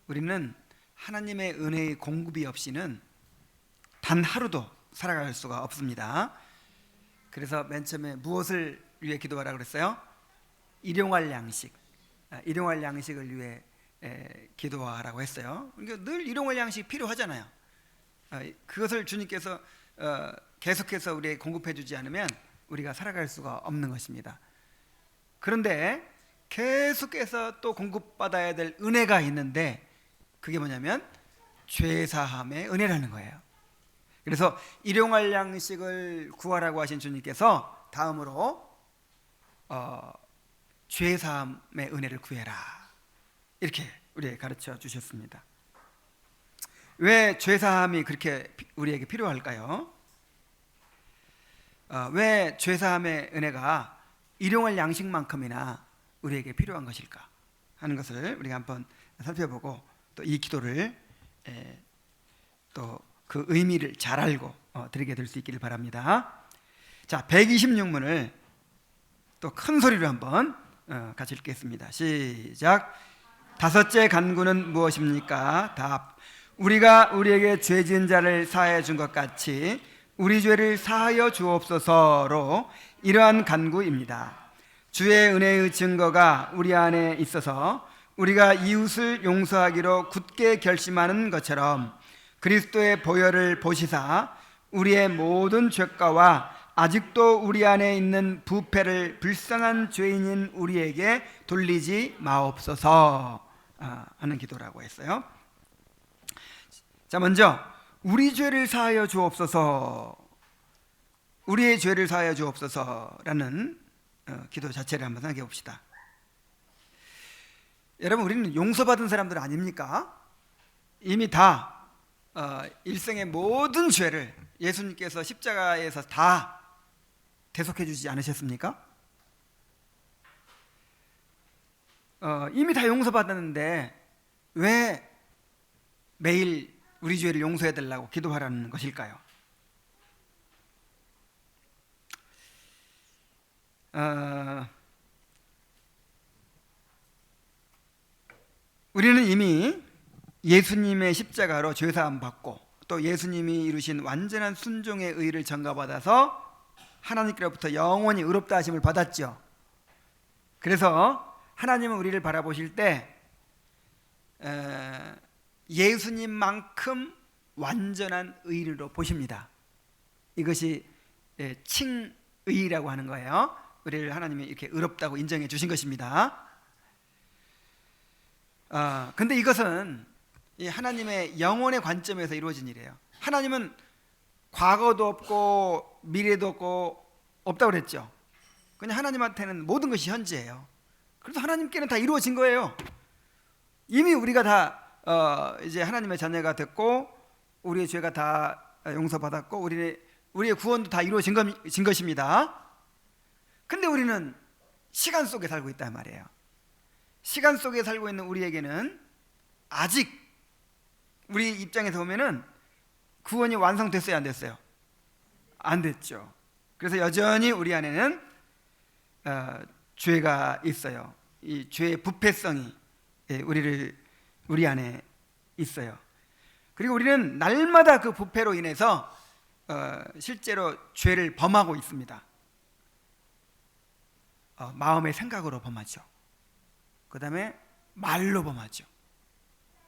우리는 하나님의 은혜의 공급이 없이는 단 하루도 살아갈 수가 없습니다. 그래서 맨 처음에 무엇을 위해 기도하라고 그랬어요? 일용할 양식, 일용할 양식을 위해 기도하라고 했어요. 그러니까 늘 일용할 양식이 필요하잖아요. 그것을 주님께서 계속해서 우리에게 공급해 주지 않으면 우리가 살아갈 수가 없는 것입니다. 그런데 계속해서 또 공급받아야 될 은혜가 있는데 그게 뭐냐면 죄사함의 은혜라는 거예요. 그래서 일용할 양식을 구하라고 하신 주님께서 다음으로 죄사함의 은혜를 구해라, 이렇게 우리에게 가르쳐 주셨습니다. 왜 죄사함이 그렇게 우리에게 필요할까요? 왜 죄사함의 은혜가 일용할 양식만큼이나 우리에게 필요한 것일까 하는 것을 우리가 한번 살펴보고 또 이 기도를 또 그 의미를 잘 알고 드리게 될 수 있기를 바랍니다. 자, 126문을 또 큰 소리로 한번 같이 읽겠습니다. 시작. 다섯째 간구는 무엇입니까? 답. 우리가 우리에게 죄 지은 자를 사하여 준 것 같이 우리 죄를 사하여 주옵소서로 이러한 간구입니다. 주의 은혜의 증거가 우리 안에 있어서 우리가 이웃을 용서하기로 굳게 결심하는 것처럼 그리스도의 보혈을 보시사 우리의 모든 죄가와 아직도 우리 안에 있는 부패를 불쌍한 죄인인 우리에게 돌리지 마옵소서 하는 기도라고 했어요. 자, 먼저 우리 죄를 사하여 주옵소서, 우리의 죄를 사하여 주옵소서라는 기도 자체를 한번 생각해 봅시다. 여러분, 우리는 용서받은 사람들 아닙니까? 이미 다 일생의 모든 죄를 예수님께서 십자가에서 다 대속해 주지 않으셨습니까? 이미 다 용서받았는데 왜 매일 우리 죄를 용서해 달라고 기도하라는 것일까요? 우리는 이미 예수님의 십자가로 죄사함 받고 또 예수님이 이루신 완전한 순종의 의를 전가받아서 하나님께로부터 영원히 의롭다 하심을 받았죠. 그래서 하나님은 우리를 바라보실 때 예수님만큼 완전한 의로 보십니다. 이것이 칭의라고 하는 거예요. 우리를 하나님이 이렇게 의롭다고 인정해 주신 것입니다. 근데 이것은 이 하나님의 영혼의 관점에서 이루어진 일이에요. 하나님은 과거도 없고 미래도 없다고 그랬죠. 그냥 하나님한테는 모든 것이 현재예요. 그래서 하나님께는 다 이루어진 거예요. 이미 우리가 다 이제 하나님의 자녀가 됐고 우리의 죄가 다 용서받았고 우리의 구원도 다 이루어진 것입니다. 근데 우리는 시간 속에 살고 있단 말이에요. 시간 속에 살고 있는 우리에게는 아직 우리 입장에서 보면은 구원이 완성됐어요, 안 됐어요? 안 됐죠. 그래서 여전히 우리 안에는 죄가 있어요. 이 죄의 부패성이 우리 안에 있어요. 그리고 우리는 날마다 그 부패로 인해서 실제로 죄를 범하고 있습니다. 마음의 생각으로 범하죠. 그 다음에 말로 범하죠.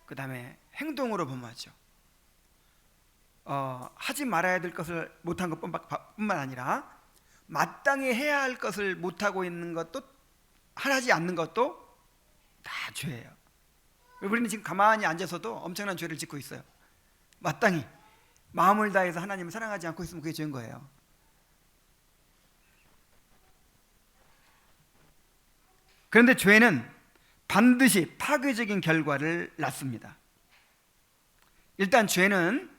그 다음에 행동으로 범하죠. 하지 말아야 될 것을 못한 것뿐만 아니라 마땅히 해야 할 것을 못하고 있는 것도, 하지 않는 것도 다 죄예요. 우리는 지금 가만히 앉아서도 엄청난 죄를 짓고 있어요. 마땅히 마음을 다해서 하나님을 사랑하지 않고 있으면 그게 죄인 거예요. 그런데 죄는 반드시 파괴적인 결과를 낳습니다. 일단 죄는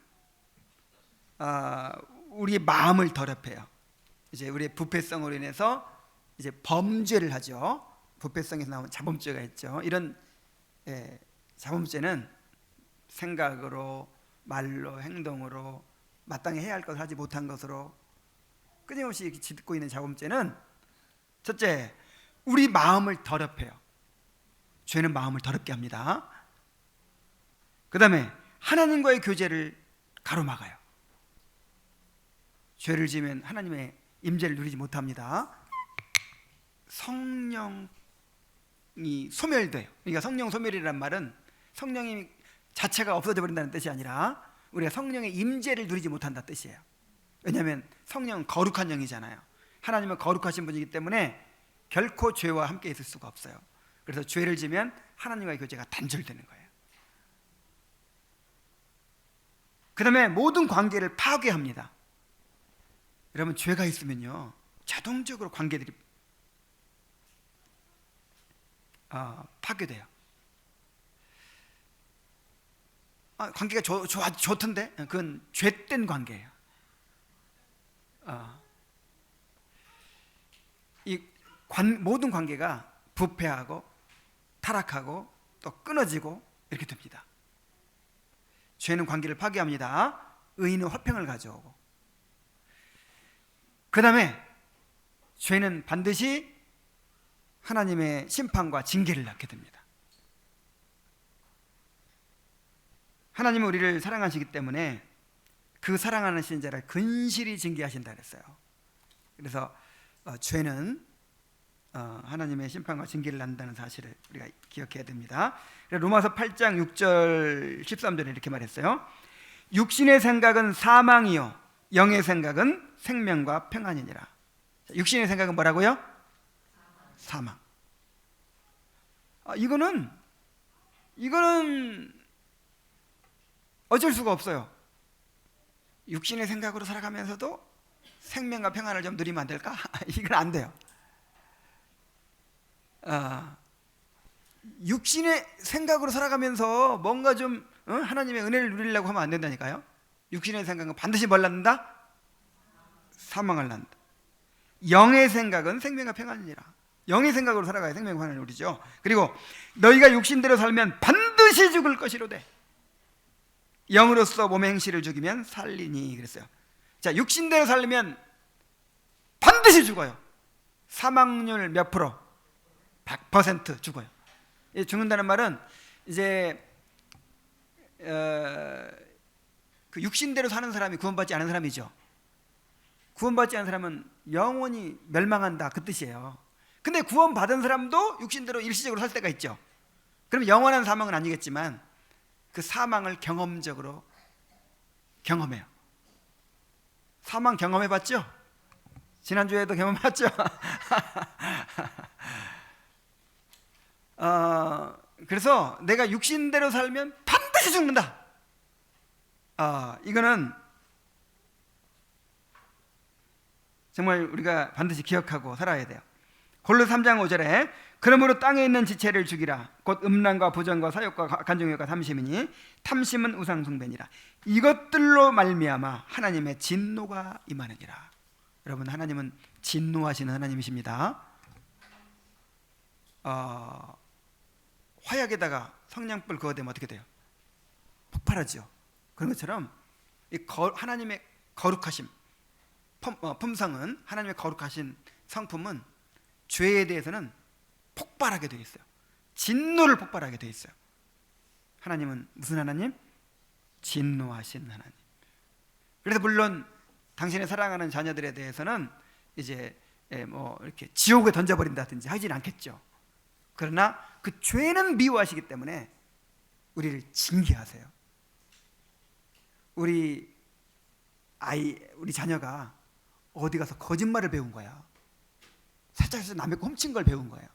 우리의 마음을 더럽혀요. 이제 우리의 부패성으로 인해서 이제 범죄를 하죠. 부패성에서 나온 자범죄가 있죠. 이런 자범죄는 생각으로, 말로, 행동으로 마땅히 해야 할 것을 하지 못한 것으로 끊임없이 짓고 있는 자범죄는 첫째, 우리 마음을 더럽혀요. 죄는 마음을 더럽게 합니다. 그 다음에 하나님과의 교제를 가로막아요. 죄를 지으면 하나님의 임재를 누리지 못합니다. 성령이 소멸돼요. 그러니까 성령 소멸이란 말은 성령이 자체가 없어져 버린다는 뜻이 아니라 우리가 성령의 임재를 누리지 못한다는 뜻이에요. 왜냐하면 성령은 거룩한 영이잖아요. 하나님은 거룩하신 분이기 때문에 결코 죄와 함께 있을 수가 없어요. 그래서 죄를 지면 하나님과의 교제가 단절되는 거예요. 그 다음에 모든 관계를 파괴합니다. 여러분, 죄가 있으면요 자동적으로 관계들이 파괴돼요. 관계가 좋던데 그건 죄된 관계예요. 모든 관계가 부패하고 타락하고 또 끊어지고 이렇게 됩니다. 죄는 관계를 파괴합니다. 의인은 화평을 가져오고, 그 다음에 죄는 반드시 하나님의 심판과 징계를 낳게 됩니다. 하나님은 우리를 사랑하시기 때문에 그 사랑하는 자를 근실히 징계하신다 그랬어요. 그래서 죄는 하나님의 심판과 징계를 낳는다는 사실을 우리가 기억해야 됩니다. 로마서 8장 6절 13절에 이렇게 말했어요. 육신의 생각은 사망이요 영의 생각은 생명과 평안이니라. 육신의 생각은 뭐라고요? 사망. 이거는 어쩔 수가 없어요. 육신의 생각으로 살아가면서도 생명과 평안을 좀 누리면 안 될까? 이건 안 돼요. 육신의 생각으로 살아가면서 뭔가 좀 하나님의 은혜를 누리려고 하면 안 된다니까요. 육신의 생각은 반드시 뭘 낳는다? 사망을 낳는다. 영의 생각은 생명과 평안이니라. 영의 생각으로 살아가야 생명과 평안을 누리죠. 그리고 너희가 육신대로 살면 반드시 죽을 것이로되 영으로서 몸의 행실을 죽이면 살리니 그랬어요. 자, 육신대로 살면 반드시 죽어요. 사망률 몇 프로? 100% 죽어요. 죽는다는 말은 이제 그 육신대로 사는 사람이 구원받지 않은 사람이죠. 구원받지 않은 사람은 영원히 멸망한다 그 뜻이에요. 근데 구원받은 사람도 육신대로 일시적으로 살 때가 있죠. 그럼 영원한 사망은 아니겠지만 그 사망을 경험적으로 경험해요. 사망 경험해봤죠? 지난주에도 경험해봤죠? 그래서 내가 육신대로 살면 반드시 죽는다. 이거는 정말 우리가 반드시 기억하고 살아야 돼요. 골로새 3장 5절에 그러므로 땅에 있는 지체를 죽이라. 곧 음란과 부정과 사욕과 간종욕과 탐심이니 탐심은 우상 숭배니라. 이것들로 말미암아 하나님의 진노가 임하느니라. 여러분, 하나님은 진노하시는 하나님이십니다. 화약에다가 성냥불 그어대면 어떻게 돼요? 폭발하죠. 그런 것처럼 하나님의 거룩하심, 품성은, 하나님의 거룩하신 성품은 죄에 대해서는 폭발하게 되어 있어요. 진노를 폭발하게 되어 있어요. 하나님은 무슨 하나님? 진노하신 하나님. 그래서 물론 당신의 사랑하는 자녀들에 대해서는 이제 뭐 이렇게 지옥에 던져버린다든지 하진 않겠죠. 그러나 그 죄는 미워하시기 때문에 우리를 징계하세요. 우리 자녀가 어디 가서 거짓말을 배운 거야. 살짝 남의 거 훔친 걸 배운 거예요.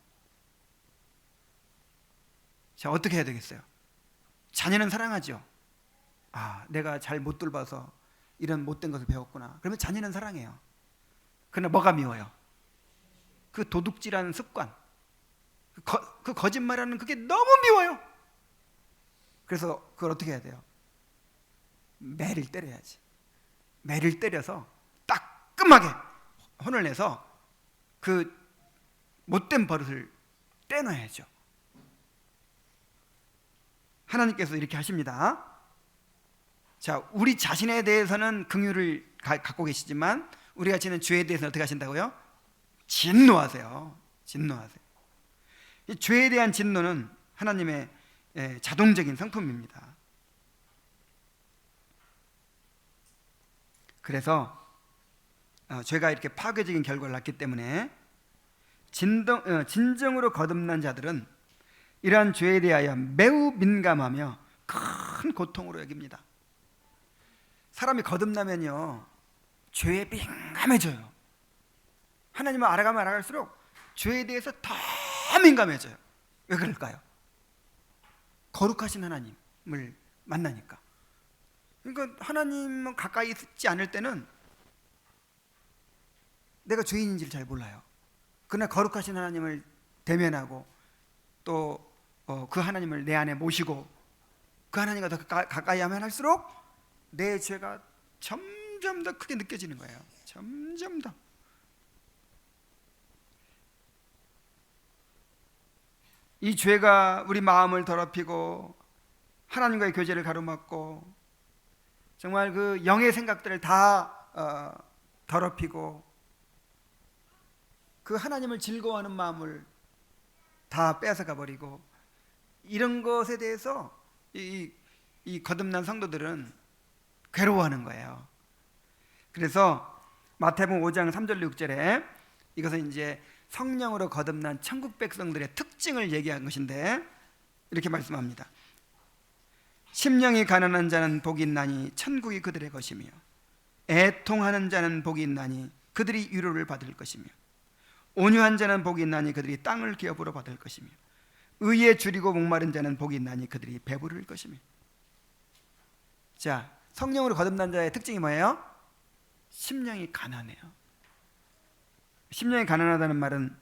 자, 어떻게 해야 되겠어요? 자녀는 사랑하죠. 내가 잘 못 돌봐서 이런 못된 것을 배웠구나. 그러면 자녀는 사랑해요. 그러나 뭐가 미워요? 그 도둑질하는 습관, 그 거짓말하는 그게 너무 미워요. 그래서 그걸 어떻게 해야 돼요? 매를 때려야지. 매를 때려서 따끔하게 혼을 내서 그 못된 버릇을 떼놔야죠. 하나님께서 이렇게 하십니다. 자, 우리 자신에 대해서는 긍휼을 갖고 계시지만 우리가 지는 죄에 대해서는 어떻게 하신다고요? 진노하세요. 진노하세요. 이 죄에 대한 진노는 하나님의 자동적인 성품입니다. 그래서 죄가 이렇게 파괴적인 결과를 낳기 때문에 진정으로 거듭난 자들은 이러한 죄에 대하여 매우 민감하며 큰 고통으로 여깁니다. 사람이 거듭나면요, 죄에 민감해져요. 하나님을 알아가면 알아갈수록 죄에 대해서 더 민감해져요. 왜 그럴까요? 거룩하신 하나님을 만나니까. 그러니까 하나님은 가까이 있지 않을 때는 내가 죄인인지를 잘 몰라요. 그러나 거룩하신 하나님을 대면하고 또 그 하나님을 내 안에 모시고 그 하나님과 더 가까이 하면 할수록 내 죄가 점점 더 크게 느껴지는 거예요. 점점 더. 이 죄가 우리 마음을 더럽히고 하나님과의 교제를 가로막고 정말 그 영의 생각들을 다 더럽히고 그 하나님을 즐거워하는 마음을 다 뺏어가 버리고, 이런 것에 대해서 이 거듭난 성도들은 괴로워하는 거예요. 그래서 마태복음 5장 3절 6절에 이것은 이제 성령으로 거듭난 천국 백성들의 특징을 얘기한 것인데 이렇게 말씀합니다. 심령이 가난한 자는 복이 있나니 천국이 그들의 것이며 애통하는 자는 복이 있나니 그들이 위로를 받을 것이며 온유한 자는 복이 있나니 그들이 땅을 기업으로 받을 것이며 의에 줄이고 목마른 자는 복이 있나니 그들이 배부를 것이며. 자, 성령으로 거듭난 자의 특징이 뭐예요? 심령이 가난해요. 심령이 가난하다는 말은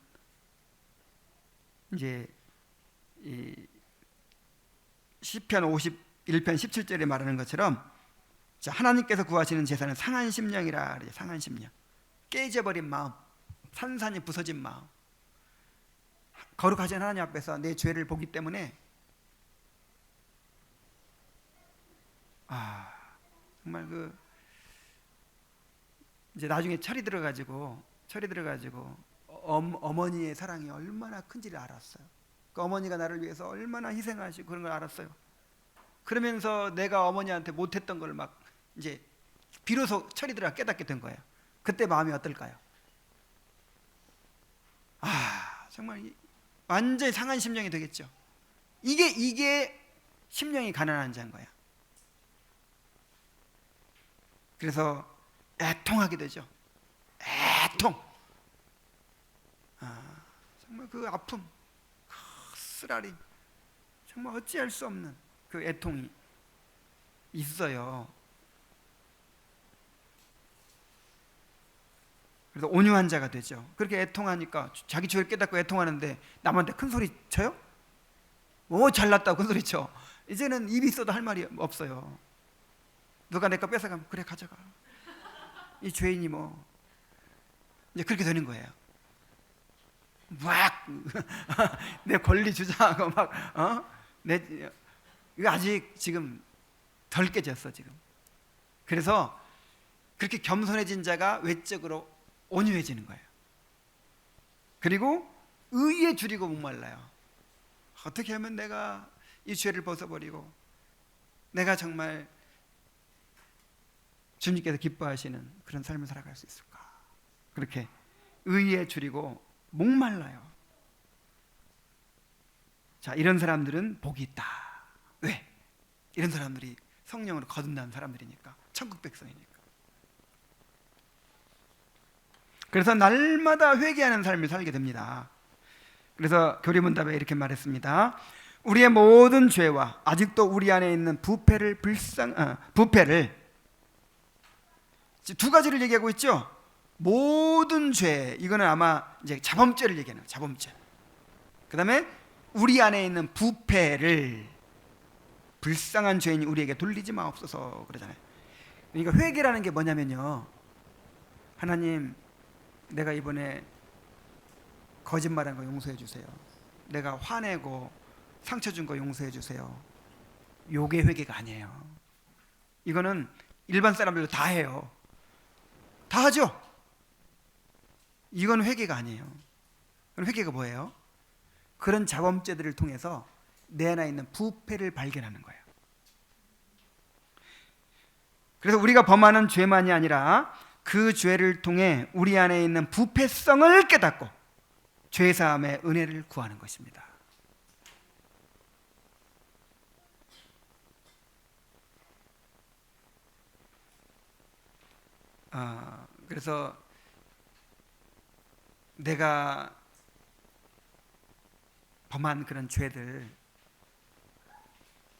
이제 이 시편 51편 17절에 말하는 것처럼, 자, 하나님께서 구하시는 제사는 상한 심령이라 그래요. 상한 심령, 깨져버린 마음, 산산이 부서진 마음. 거룩하신 하나님 앞에서 내 죄를 보기 때문에 정말 그 이제 나중에 철이 들어가지고 어머니의 사랑이 얼마나 큰지를 알았어요. 그 어머니가 나를 위해서 얼마나 희생하시고 그런 걸 알았어요. 그러면서 내가 어머니한테 못했던 걸 막 이제 비로소 철이 들어가 깨닫게 된 거예요. 그때 마음이 어떨까요? 정말 완전히 상한 심령이 되겠죠. 이게 심령이 가난한 자인 거야. 그래서 애통하게 되죠. 애통. 정말 그 아픔, 그 쓰라림, 정말 어찌할 수 없는 그 애통이 있어요. 그래서 온유한 자가 되죠. 그렇게 애통하니까 자기 죄를 깨닫고 애통하는데 남한테 큰 소리 쳐요? 잘났다고 큰 소리 쳐. 이제는 입이 있어도 할 말이 없어요. 누가 내 거 뺏어가면 그래 가져가. 이 죄인이 뭐 이제 그렇게 되는 거예요. 막 내 권리 주장하고 막 이거 아직 지금 덜 깨졌어 지금. 그래서 그렇게 겸손해진 자가 외적으로 온유해지는 거예요. 그리고 의에 줄이고 목말라요. 어떻게 하면 내가 이 죄를 벗어버리고 내가 정말 주님께서 기뻐하시는 그런 삶을 살아갈 수 있을까? 그렇게 의에 줄이고 목말라요. 자, 이런 사람들은 복이 있다. 왜? 이런 사람들이 성령으로 거듭난 사람들이니까, 천국 백성이니까. 그래서 날마다 회개하는 삶을 살게 됩니다. 그래서 교리문답에 이렇게 말했습니다. 우리의 모든 죄와 아직도 우리 안에 있는 부패를 두 가지를 얘기하고 있죠. 모든 죄, 이거는 아마 이제 자범죄를 얘기하는 거예요. 자범죄. 그 다음에 우리 안에 있는 부패를, 불쌍한 죄인이 우리에게 돌리지 마옵소서 그러잖아요. 그러니까 회개라는 게 뭐냐면요, 하나님, 내가 이번에 거짓말한 거 용서해 주세요. 내가 화내고 상처 준 거 용서해 주세요. 요게 회개가 아니에요. 이거는 일반 사람들도 다 해요. 다 하죠. 이건 회개가 아니에요. 그럼 회개가 뭐예요? 그런 자범죄들을 통해서 내 안에 있는 부패를 발견하는 거예요. 그래서 우리가 범하는 죄만이 아니라 그 죄를 통해 우리 안에 있는 부패성을 깨닫고 죄사함의 은혜를 구하는 것입니다. 그래서 내가 범한 그런 죄들,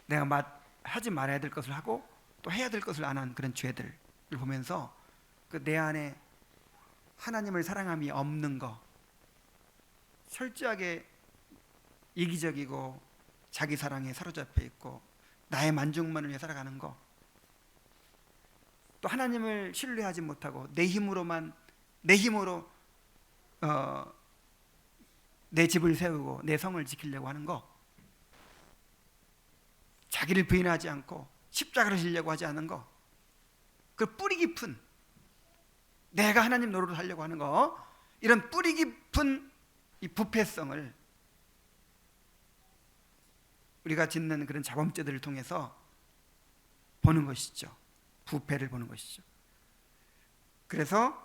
내가 하지 말아야 될 것을 하고 또 해야 될 것을 안 한 그런 죄들을 보면서 그 내 안에 하나님을 사랑함이 없는 거, 철저하게 이기적이고 자기 사랑에 사로잡혀 있고 나의 만족만을 위해 살아가는 거, 또 하나님을 신뢰하지 못하고 내 힘으로 내 집을 세우고 내 성을 지키려고 하는 거, 자기를 부인하지 않고 십자가를 지려고 하지 않는 거, 그 뿌리 깊은 내가 하나님 노릇을 하려고 하는 거, 이런 뿌리 깊은 이 부패성을 우리가 짓는 그런 자범죄들을 통해서 보는 것이죠. 부패를 보는 것이죠. 그래서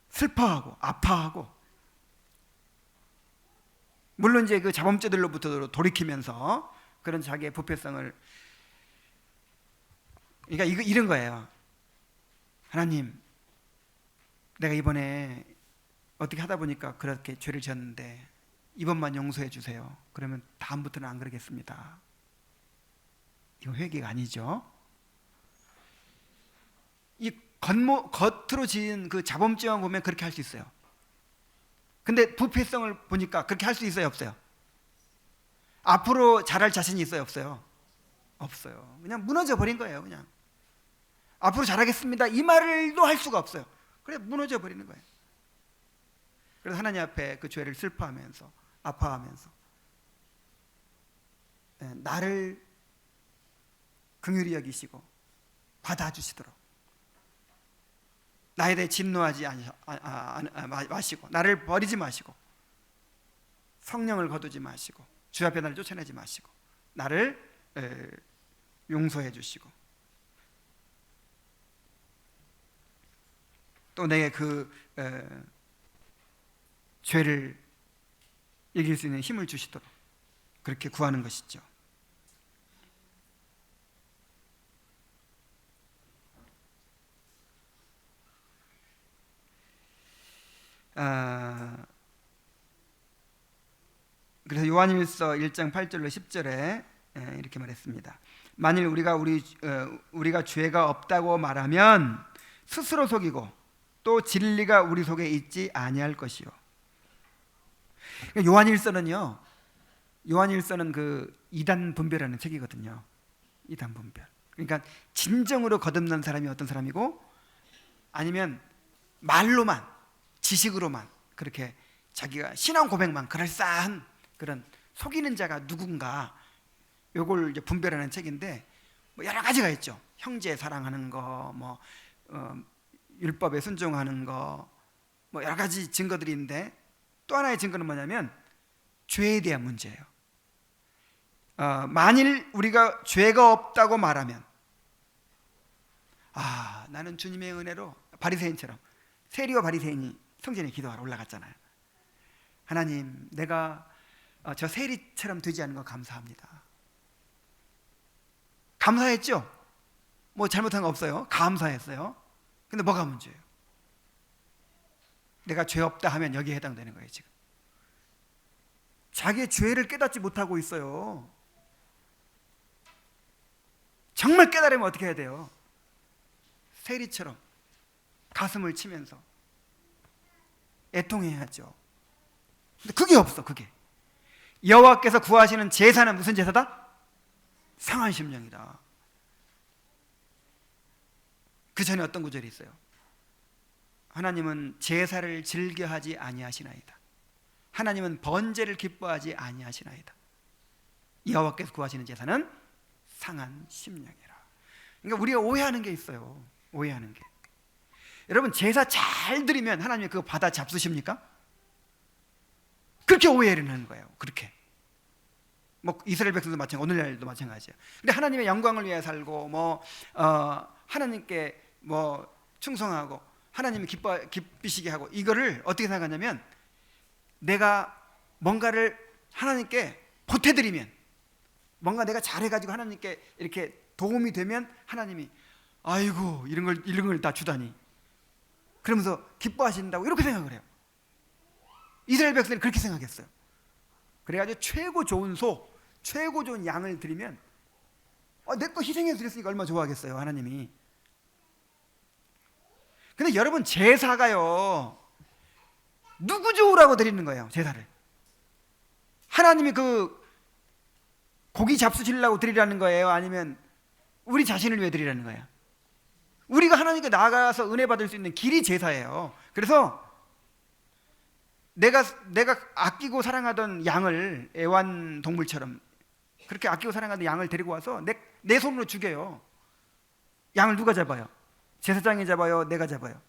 슬퍼하고 아파하고, 물론 이제 그 자범죄들로부터 돌이키면서 그런 자기의 부패성을, 그러니까 이런 거예요. 하나님, 내가 이번에 어떻게 하다 보니까 그렇게 죄를 지었는데 이번만 용서해 주세요. 그러면 다음부터는 안 그러겠습니다. 이거 회개가 아니죠. 이 겉으로 지은 그 자범죄만 보면 그렇게 할 수 있어요. 근데 부패성을 보니까 그렇게 할 수 있어요, 없어요? 앞으로 잘할 자신이 있어요, 없어요? 없어요. 그냥 무너져 버린 거예요. 그냥 앞으로 잘하겠습니다 이 말도 할 수가 없어요. 그래, 무너져 버리는 거예요. 그래서 하나님 앞에 그 죄를 슬퍼하면서 아파하면서 나를 긍휼히 여기시고 받아주시도록, 나에 대해 진노하지 마시고 나를 버리지 마시고 성령을 거두지 마시고 주 앞에 나를 쫓아내지 마시고 나를 용서해 주시고 또 내게 그 죄를 이길 수 있는 힘을 주시도록 그렇게 구하는 것이죠. 그래서 요한일서 1장 8절로 10절에 이렇게 말했습니다. 만일 우리가 죄가 없다고 말하면 스스로 속이고 또 진리가 우리 속에 있지 아니할 것이요. 요한일서는 그 이단 분별하는 책이거든요. 이단 분별. 그러니까 진정으로 거듭난 사람이 어떤 사람이고, 아니면 말로만 지식으로만 그렇게 자기가 신앙 고백만 그럴싸한 그런 속이는 자가 누군가, 요걸 이제 분별하는 책인데 뭐 여러 가지가 있죠. 형제 사랑하는 거, 뭐 율법에 순종하는 거, 뭐 여러 가지 증거들이 있는데, 또 하나의 증거는 뭐냐면 죄에 대한 문제예요. 만일 우리가 죄가 없다고 말하면, 나는 주님의 은혜로 바리새인처럼, 세리와 바리새인이 성전에 기도하러 올라갔잖아요. 하나님, 내가 저 세리처럼 되지 않은 거 감사합니다. 감사했죠? 뭐 잘못한 거 없어요. 감사했어요. 근데 뭐가 문제예요? 내가 죄 없다 하면 여기에 해당되는 거예요. 지금 자기의 죄를 깨닫지 못하고 있어요. 정말 깨달으면 어떻게 해야 돼요? 세리처럼 가슴을 치면서 애통해야죠. 근데 그게 없어. 그게 여호와께서 구하시는 제사는 무슨 제사다? 상한 심령이다. 그 전에 어떤 구절이 있어요? 하나님은 제사를 즐겨하지 아니하시나이다. 하나님은 번제를 기뻐하지 아니하시나이다. 여호와께서 구하시는 제사는 상한 심령이라. 그러니까 우리가 오해하는 게 있어요. 오해하는 게. 여러분, 제사 잘 드리면 하나님이 그거 받아 잡수십니까? 그렇게 오해를 하는 거예요. 그렇게 뭐 이스라엘 백성도 마찬가지, 오늘날도 마찬가지예요. 근데 하나님의 영광을 위해 살고 하나님께 충성하고 하나님이 기쁘시게 하고, 이거를 어떻게 생각하냐면, 내가 뭔가를 하나님께 보태드리면, 뭔가 내가 잘해가지고 하나님께 이렇게 도움이 되면 하나님이 아이고 이런 걸 다 주다니, 그러면서 기뻐하신다고 이렇게 생각을 해요. 이스라엘 백성이 그렇게 생각했어요. 그래가지고 최고 좋은 소, 최고 좋은 양을 드리면 내 거 희생해서 드렸으니까 얼마나 좋아하겠어요, 하나님이. 근데 여러분, 제사가요, 누구 좋으라고 드리는 거예요, 제사를? 하나님이 그 고기 잡수시려고 드리라는 거예요? 아니면 우리 자신을 위해 드리라는 거예요? 우리가 하나님께 나아가서 은혜 받을 수 있는 길이 제사예요. 그래서 내가 아끼고 사랑하던 양을, 애완동물처럼 그렇게 아끼고 사랑하던 양을 데리고 와서 내 손으로 죽여요. 양을 누가 잡아요? 제사장이 잡아요? 내가 잡아요?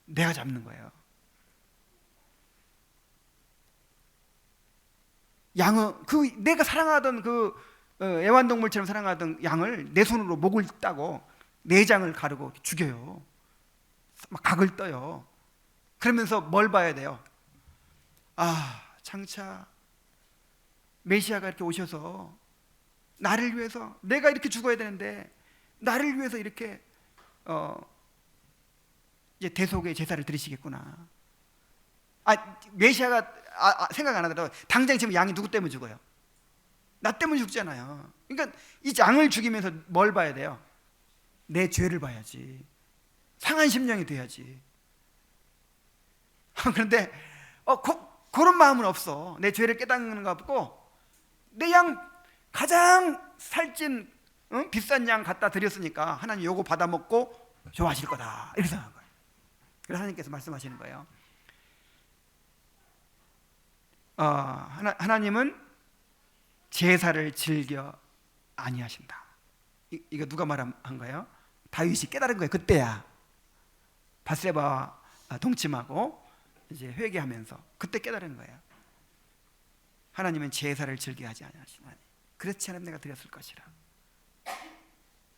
내가 잡는 거예요. 양은 내가 사랑하던 애완동물처럼 사랑하던 양을 내 손으로 목을 따고 내장을 가르고 죽여요. 막 각을 떠요. 그러면서 뭘 봐야 돼요? 장차 메시아가 이렇게 오셔서 나를 위해서, 내가 이렇게 죽어야 되는데 나를 위해서 이렇게 이제 대속의 제사를 드리시겠구나. 메시아가 생각 안 하더라도 당장 지금 양이 누구 때문에 죽어요? 나 때문에 죽잖아요. 그러니까 이 양을 죽이면서 뭘 봐야 돼요? 내 죄를 봐야지. 상한 심령이 돼야지. 그런데 그런 마음은 없어. 내 죄를 깨닫는 거 없고, 내 양 가장 살찐 비싼 양 갖다 드렸으니까 하나님 요거 받아 먹고 좋아하실 거다, 이렇게 생각한 거예요. 그래서 하나님께서 말씀하시는 거예요. 하나님은 제사를 즐겨 아니하신다. 이거 누가 말한 거예요? 다윗이 깨달은 거예요. 그때야. 밧세바와 동침하고 이제 회개하면서 그때 깨달은 거예요. 하나님은 제사를 즐겨하지 아니하시나니 그렇지 않으면 내가 드렸을 것이라.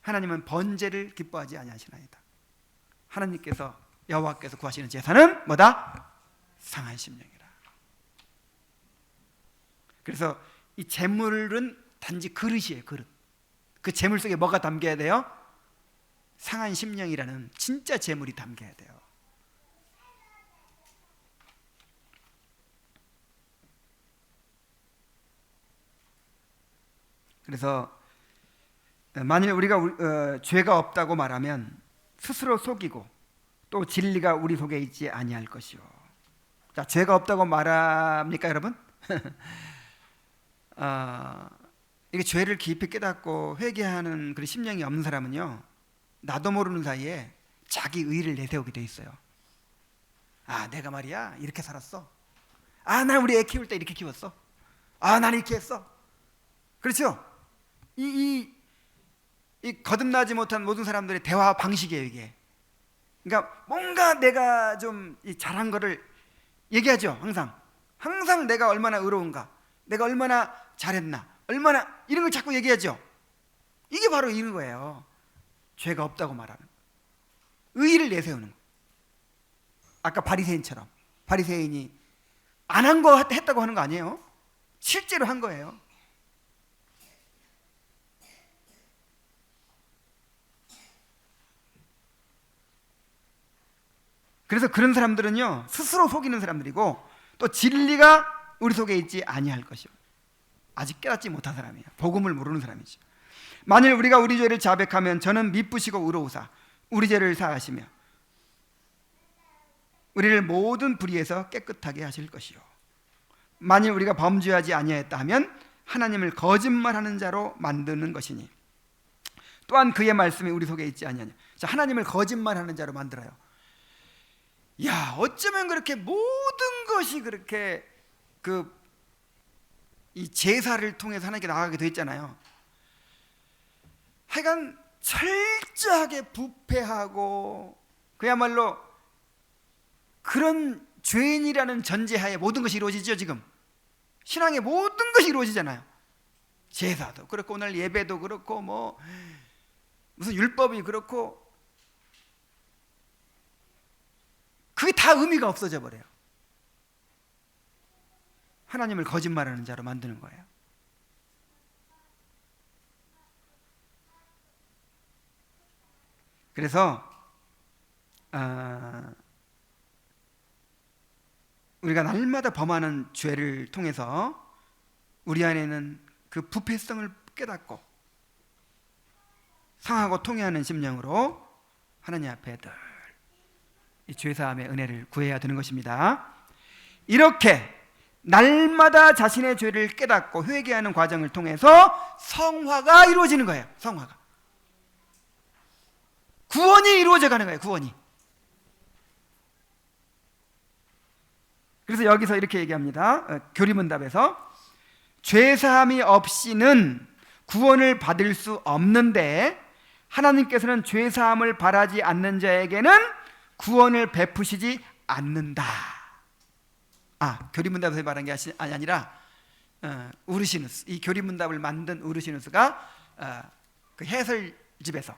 하나님은 번제를 기뻐하지 아니하시나이다. 하나님께서, 여호와께서 구하시는 제사는 뭐다? 상한 심령이라. 그래서 이 제물은 단지 그릇이에요, 그릇. 그 제물 속에 뭐가 담겨야 돼요? 상한 심령이라는 진짜 제물이 담겨야 돼요. 그래서 만일 우리가 죄가 없다고 말하면 스스로 속이고 또 진리가 우리 속에 있지 아니할 것이요. 자, 죄가 없다고 말합니까, 여러분? 이게 죄를 깊이 깨닫고 회개하는 그런 심령이 없는 사람은요, 나도 모르는 사이에 자기 의를 내세우게 돼 있어요. 내가 말이야 이렇게 살았어. 난 우리 애 키울 때 이렇게 키웠어. 난 이렇게 했어. 그렇죠? 이 거듭나지 못한 모든 사람들의 대화 방식이에요, 이게. 그러니까 뭔가 내가 좀 잘한 거를 얘기하죠. 항상 내가 얼마나 의로운가, 내가 얼마나 잘했나, 얼마나, 이런 걸 자꾸 얘기하죠. 이게 바로 이런 거예요. 죄가 없다고 말하는, 의의를 내세우는 거. 아까 바리새인처럼, 바리새인이 안 한 거 했다고 하는 거 아니에요. 실제로 한 거예요. 그래서 그런 사람들은요, 스스로 속이는 사람들이고 또 진리가 우리 속에 있지 아니할 것이요. 아직 깨닫지 못한 사람이에요. 복음을 모르는 사람이죠. 만일 우리가 우리 죄를 자백하면 저는 미쁘시고 의로우사 우리 죄를 사하시며 우리를 모든 불의에서 깨끗하게 하실 것이요. 만일 우리가 범죄하지 아니하였다 하면 하나님을 거짓말하는 자로 만드는 것이니 또한 그의 말씀이 우리 속에 있지 아니하냐. 자, 하나님을 거짓말하는 자로 만들어요. 야, 어쩌면 그렇게 모든 것이 그렇게 이 제사를 통해서 하나님께 나가게 되었잖아요. 하여간 철저하게 부패하고 그야말로 그런 죄인이라는 전제하에 모든 것이 이루어지죠. 지금 신앙의 모든 것이 이루어지잖아요. 제사도 그렇고 오늘 예배도 그렇고 뭐 무슨 율법이 그렇고 그게 다 의미가 없어져 버려요. 하나님을 거짓말하는 자로 만드는 거예요. 그래서 우리가 날마다 범하는 죄를 통해서 우리 안에는 그 부패성을 깨닫고 상하고 통회하는 심령으로 하나님 앞에 늘 이 죄사함의 은혜를 구해야 되는 것입니다. 이렇게 날마다 자신의 죄를 깨닫고 회개하는 과정을 통해서 성화가 이루어지는 거예요. 성화가 구원이 이루어져 가는 거예요. 구원이. 그래서 여기서 이렇게 얘기합니다. 교리문답에서 죄사함이 없이는 구원을 받을 수 없는데 하나님께서는 죄사함을 바라지 않는 자에게는 구원을 베푸시지 않는다. 교리문답에서 말한 게 아니라 우르시누스, 이 교리문답을 만든 우르시누스가 그 해설집에서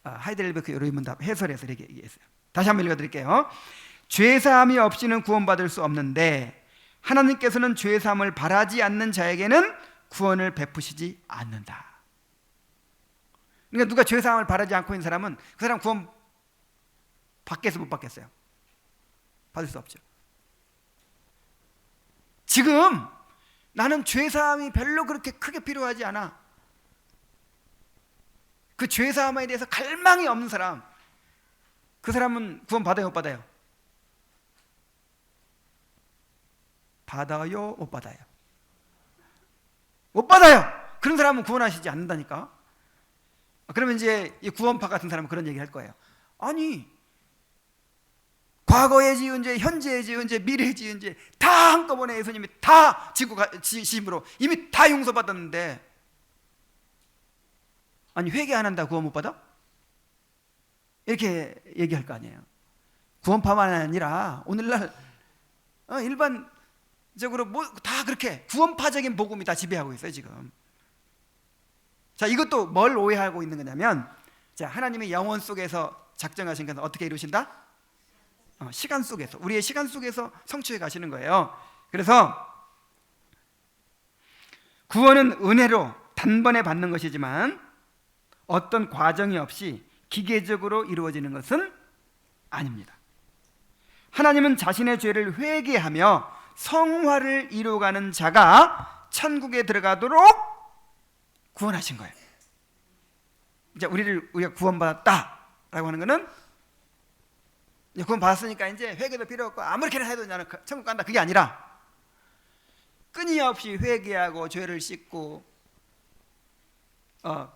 하이델베르크 교리문답 해설에서 이렇게 얘기했어요. 다시 한번 읽어드릴게요. 죄사함이 없이는 구원받을 수 없는데 하나님께서는 죄사함을 바라지 않는 자에게는 구원을 베푸시지 않는다. 그러니까 누가 죄사함을 바라지 않고 있는 사람은 그 사람 구원 받겠어 못 받겠어요? 받을 수 없죠. 지금 나는 죄사함이 별로 그렇게 크게 필요하지 않아. 그 죄사함에 대해서 갈망이 없는 사람, 그 사람은 구원 받아요 못 받아요? 받아요 못 받아요? 못 받아요. 그런 사람은 구원하시지 않는다니까. 그러면 이제 이 구원파 같은 사람은 그런 얘기 할 거예요. 아니 과거에 지은 죄, 현재에 지은 죄, 미래에 지은 죄 다 한꺼번에 예수님이 다 지심으로 이미 다 용서받았는데 아니 회개 안 한다 구원 못 받아? 이렇게 얘기할 거 아니에요. 구원파만 아니라 오늘날 일반적으로 뭐 다 그렇게 구원파적인 복음이 다 지배하고 있어요 지금. 자, 이것도 뭘 오해하고 있는 거냐면, 자, 하나님의 영혼 속에서 작정하신 것은 어떻게 이루신다? 시간 속에서, 우리의 시간 속에서 성취해 가시는 거예요. 그래서 구원은 은혜로 단번에 받는 것이지만 어떤 과정이 없이 기계적으로 이루어지는 것은 아닙니다. 하나님은 자신의 죄를 회개하며 성화를 이루어가는 자가 천국에 들어가도록 구원하신 거예요. 이제 우리가 구원받았다라고 하는 것은 이제 구원받았으니까 이제 회개도 필요 없고 아무렇게나 해도 나는 천국 간다, 그게 아니라 끊임없이 회개하고 죄를 씻고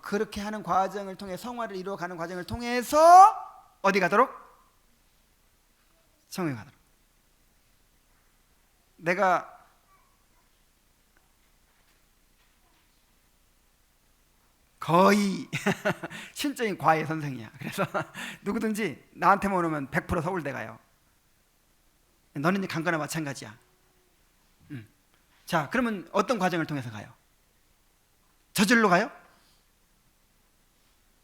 그렇게 하는 과정을 통해 성화를 이루어가는 과정을 통해서 어디 가도록? 천국에 가도록. 내가 거의 실적인 과외 선생이야. 그래서 누구든지 나한테만 오면 100% 서울대 가요. 너는 이제 간 거나 마찬가지야. 자, 그러면 어떤 과정을 통해서 가요? 저절로 가요?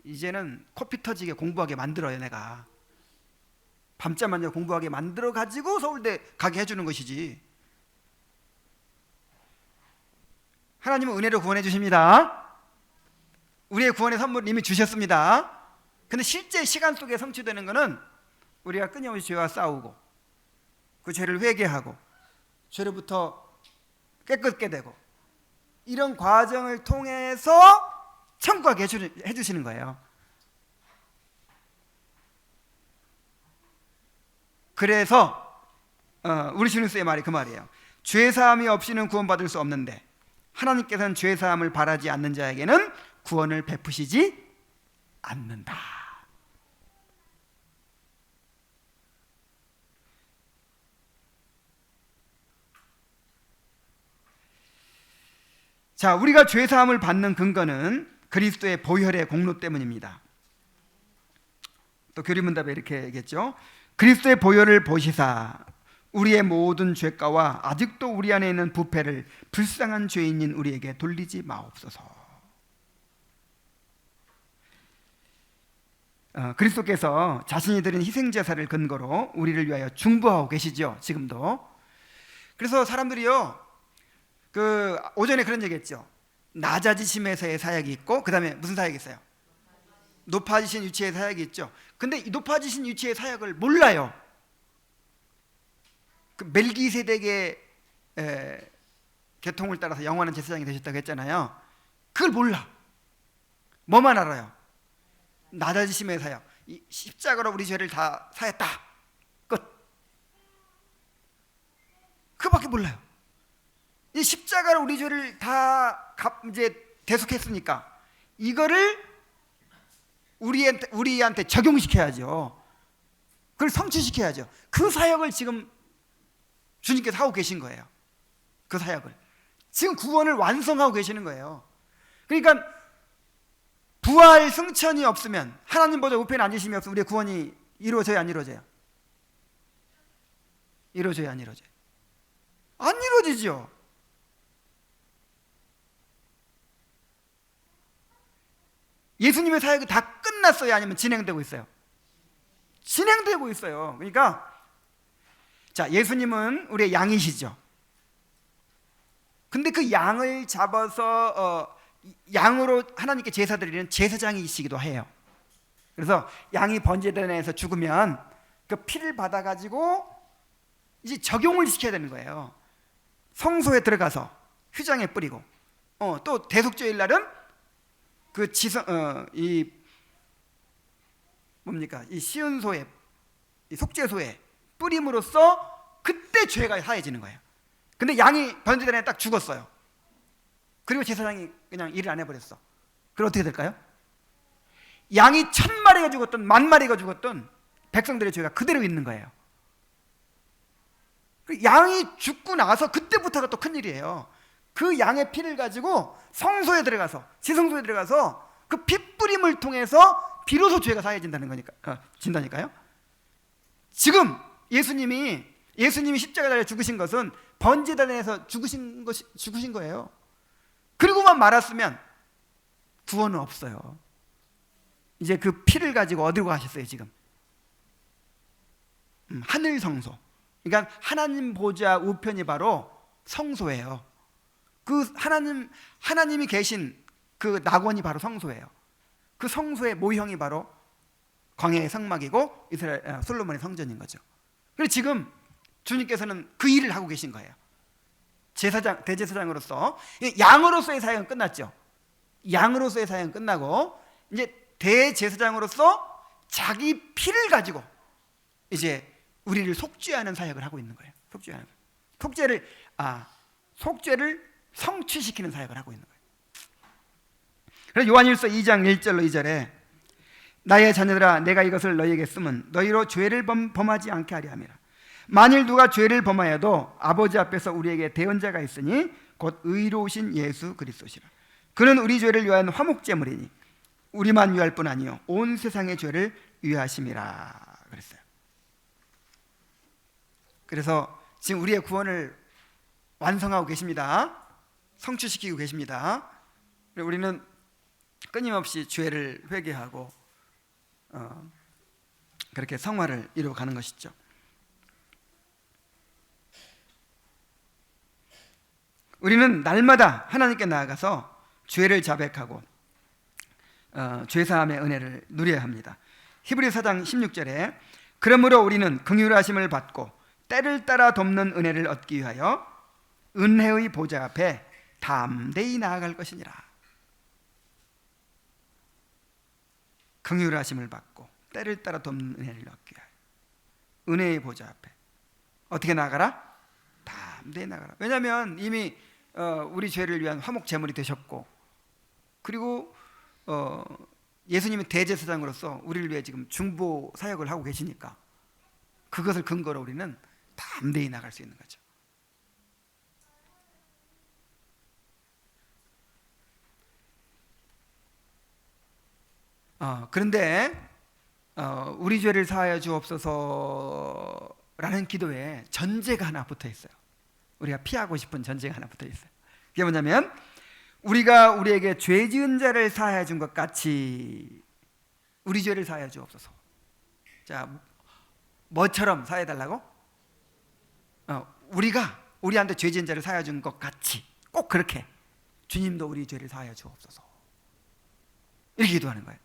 이제는 코피 터지게 공부하게 만들어요. 내가 밤잠 공부하게 만들어 가지고 서울대 가게 해주는 것이지. 하나님은 은혜로 구원해 주십니다. 우리의 구원의 선물을 이미 주셨습니다. 근데 실제 시간 속에 성취되는 것은 우리가 끊임없이 죄와 싸우고 그 죄를 회개하고 죄로부터 깨끗게 되고 이런 과정을 통해서 천국 가게 해주시는 거예요. 그래서 우르시누스의 말이 그 말이에요. 죄사함이 없이는 구원받을 수 없는데 하나님께서는 죄사함을 바라지 않는 자에게는 구원을 베푸시지 않는다. 자, 우리가 죄사함을 받는 근거는 그리스도의 보혈의 공로 때문입니다. 또 교리문답에 이렇게 얘기했죠. 그리스도의 보혈을 보시사 우리의 모든 죄가와 아직도 우리 안에 있는 부패를 불쌍한 죄인인 우리에게 돌리지 마옵소서. 그리스도께서 자신이 드린 희생제사를 근거로 우리를 위하여 중보하고 계시죠, 지금도. 그래서 사람들이요, 오전에 그런 얘기했죠. 낮아지심에서의 사역이 있고, 그 다음에 무슨 사역이 있어요? 높아지신 위치의 사역이 있죠. 근데 이 높아지신 위치의 사역을 몰라요. 그 멜기세덱의 계통을 따라서 영원한 제사장이 되셨다고 했잖아요. 그걸 몰라. 뭐만 알아요? 낮아지심의 사역, 이 십자가로 우리 죄를 다 사했다, 끝. 그밖에 몰라요. 이 십자가로 우리 죄를 다 이제 대속했으니까 이거를 우리한테 적용시켜야죠. 그걸 성취시켜야죠. 그 사역을 지금 주님께서 하고 계신 거예요. 그 사역을 지금 구원을 완성하고 계시는 거예요. 그러니까 부활 승천이 없으면, 하나님 보좌 우편에 앉으심이 없으면 우리의 구원이 이루어져야 안 이루어져요? 이루어져야 안 이루어져요? 안 이루어지죠. 예수님의 사역이 다 끝났어요? 아니면 진행되고 있어요? 진행되고 있어요. 그러니까 자, 예수님은 우리의 양이시죠. 근데 그 양을 잡아서 양으로 하나님께 제사 드리는 제사장이시기도 해요. 그래서 양이 번제단에서 죽으면 그 피를 받아가지고 이제 적용을 시켜야 되는 거예요. 성소에 들어가서 휘장에 뿌리고, 또 대속죄일 날은 그 이 시은소에, 이 속죄소에 뿌림으로써 그때 죄가 사해지는 거예요. 근데 양이 번제단에 딱 죽었어요. 그리고 제사장이 그냥 일을 안 해버렸어. 그럼 어떻게 될까요? 양이 1000마리가 죽었든 10,000마리가 죽었든 백성들의 죄가 그대로 있는 거예요. 양이 죽고 나서 그때부터가 또 큰일이에요. 그 양의 피를 가지고 성소에 들어가서, 지성소에 들어가서 그 핏뿌림을 통해서 비로소 죄가 사해진다는 거니까, 진다니까요. 지금 예수님이 십자가 달려 죽으신 것은 번제단에서 죽으신 거예요. 그리고만 말았으면 구원은 없어요. 이제 그 피를 가지고 어디로 가셨어요, 지금? 하늘 성소. 그러니까 하나님 보좌 우편이 바로 성소예요. 그 하나님이 계신 그 낙원이 바로 성소예요. 그 성소의 모형이 바로 광야의 성막이고 이스라엘 솔로몬의 성전인 거죠. 그래서 지금 주님께서는 그 일을 하고 계신 거예요. 대제사장으로서, 양으로서의 사역은 끝났죠. 양으로서의 사역은 끝나고 이제 대제사장으로서 자기 피를 가지고 이제 우리를 속죄하는 사역을 하고 있는 거예요. 속죄를 성취시키는 사역을 하고 있는 거예요. 그래서 요한일서 2장 1절로 2절에 나의 자녀들아, 내가 이것을 너희에게 쓰면 너희로 죄를 범하지 않게 하려 함이라. 만일 누가 죄를 범하여도 아버지 앞에서 우리에게 대언자가 있으니 곧 의로우신 예수 그리스도시라. 그는 우리 죄를 위한 화목제물이니 우리만 위할 뿐 아니요 온 세상의 죄를 위하심이라 그랬어요. 그래서 지금 우리의 구원을 완성하고 계십니다. 성취시키고 계십니다. 우리는 끊임없이 죄를 회개하고 그렇게 성화를 이루어가는 것이죠. 우리는 날마다 하나님께 나아가서 죄를 자백하고 죄사함의 은혜를 누려야 합니다. 히브리서 4장 16절에 그러므로 우리는 긍휼하심을 받고 때를 따라 돕는 은혜를 얻기 위하여 은혜의 보좌 앞에 담대히 나아갈 것이니라. 긍휼하심을 받고 때를 따라 돕는 은혜를 얻기 위하여 은혜의 보좌 앞에 어떻게 나가라? 담대히 나가라. 왜냐하면 이미 우리 죄를 위한 화목 제물이 되셨고, 그리고 예수님이 대제사장으로서 우리를 위해 지금 중보 사역을 하고 계시니까 그것을 근거로 우리는 담대히 나갈 수 있는 거죠. 그런데 우리 죄를 사하여 주옵소서 라는 기도에 전제가 하나 붙어 있어요. 우리가 피하고 싶은 전제가 하나 붙어 있어요. 그게 뭐냐면 우리가 우리에게 죄 지은 자를 사하여 준 것 같이 우리 죄를 사하여 주옵소서. 자, 뭐처럼 사해 달라고? 우리가 우리한테 죄 지은 자를 사하여 준 것 같이 꼭 그렇게 주님도 우리 죄를 사하여 주옵소서. 이렇게 기도하는 거예요.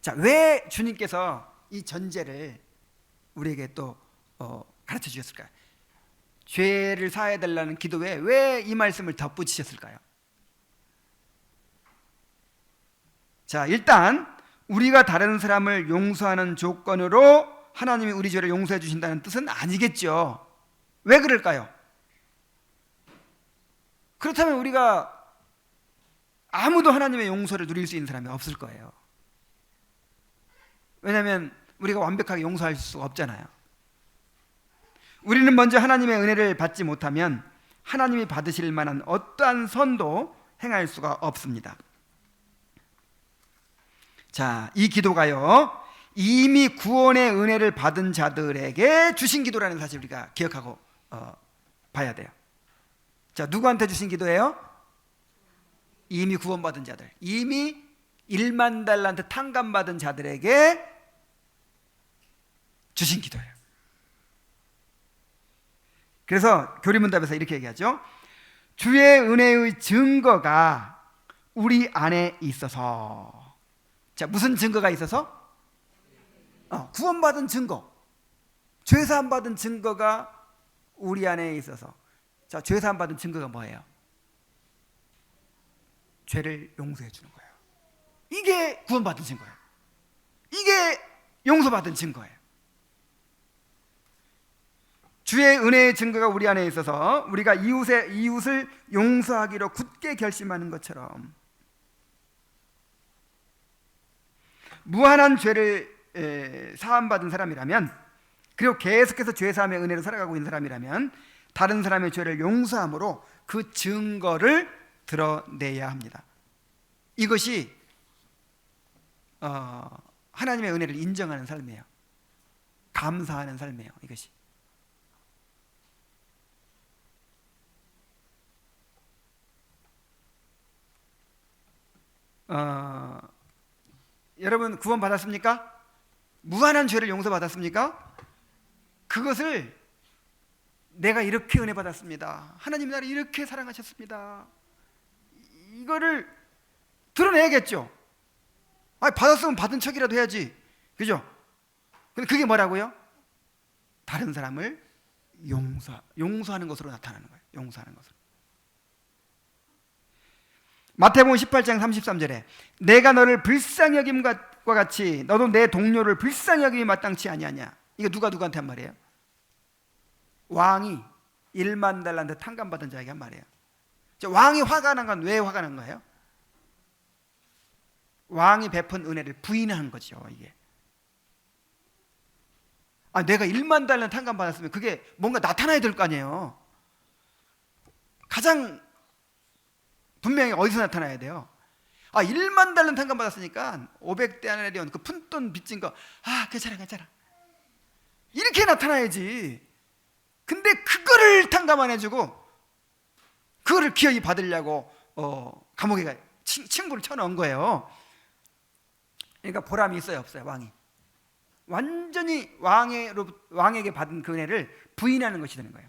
자, 왜 주님께서 이 전제를 우리에게 또 가르쳐 주셨을까요? 죄를 사해 달라는 기도에 왜 이 말씀을 덧붙이셨을까요? 자, 일단 우리가 다른 사람을 용서하는 조건으로 하나님이 우리 죄를 용서해 주신다는 뜻은 아니겠죠. 왜 그럴까요? 그렇다면 우리가 아무도 하나님의 용서를 누릴 수 있는 사람이 없을 거예요. 왜냐하면 우리가 완벽하게 용서할 수가 없잖아요. 우리는 먼저 하나님의 은혜를 받지 못하면 하나님이 받으실 만한 어떠한 선도 행할 수가 없습니다. 자, 이 기도가요, 이미 구원의 은혜를 받은 자들에게 주신 기도라는 사실 우리가 기억하고 봐야 돼요. 자, 누구한테 주신 기도예요? 이미 구원받은 자들, 이미 1만 달란트 탕감받은 자들에게 주신 기도예요. 그래서 교리문답에서 이렇게 얘기하죠. 주의 은혜의 증거가 우리 안에 있어서. 자, 무슨 증거가 있어서? 구원받은 증거, 죄사함 받은 증거가 우리 안에 있어서. 자, 죄사함 받은 증거가 뭐예요? 죄를 용서해 주는 거예요. 이게 구원받은 증거예요. 이게 용서받은 증거예요. 주의 은혜의 증거가 우리 안에 있어서 우리가 이웃을 용서하기로 굳게 결심하는 것처럼 무한한 죄를 사함받은 사람이라면, 그리고 계속해서 죄사함의 은혜로 살아가고 있는 사람이라면 다른 사람의 죄를 용서함으로 그 증거를 드러내야 합니다. 이것이 하나님의 은혜를 인정하는 삶이에요. 감사하는 삶이에요. 이것이. 여러분 구원 받았습니까? 무한한 죄를 용서받았습니까? 그것을 내가 이렇게 은혜 받았습니다, 하나님 나를 이렇게 사랑하셨습니다, 이거를 드러내야겠죠. 받았으면 받은 척이라도 해야지, 그죠? 근데 그게 뭐라고요? 다른 사람을 용서하는 것으로 나타나는 거예요. 용서하는 것으로. 마태복음 18장 33절에 내가 너를 불쌍히 여김과 같이 너도 내 동료를 불쌍히 여김이 마땅치 아니하냐. 이거 누구한테 한 말이에요? 왕이 1만 달란트 탕감받은 자에게 한 말이에요. 왕이 화가 난 건 왜 화가 난 거예요? 왕이 베푼 은혜를 부인한 거죠. 이게 내가 1만 달란트 탕감받았으면 그게 뭔가 나타나야 될 거 아니에요. 가장 분명히 어디서 나타나야 돼요? 1만 달란트 탕감 받았으니까 500데나리온 그 푼돈 빚진 거 괜찮아 이렇게 나타나야지. 근데 그거를 탕감 안 해주고 그거를 기어이 받으려고 감옥에 친구를 쳐넣은 거예요. 그러니까 보람이 있어요, 없어요? 왕이 완전히 왕에게 받은 그 은혜를 부인하는 것이 되는 거예요.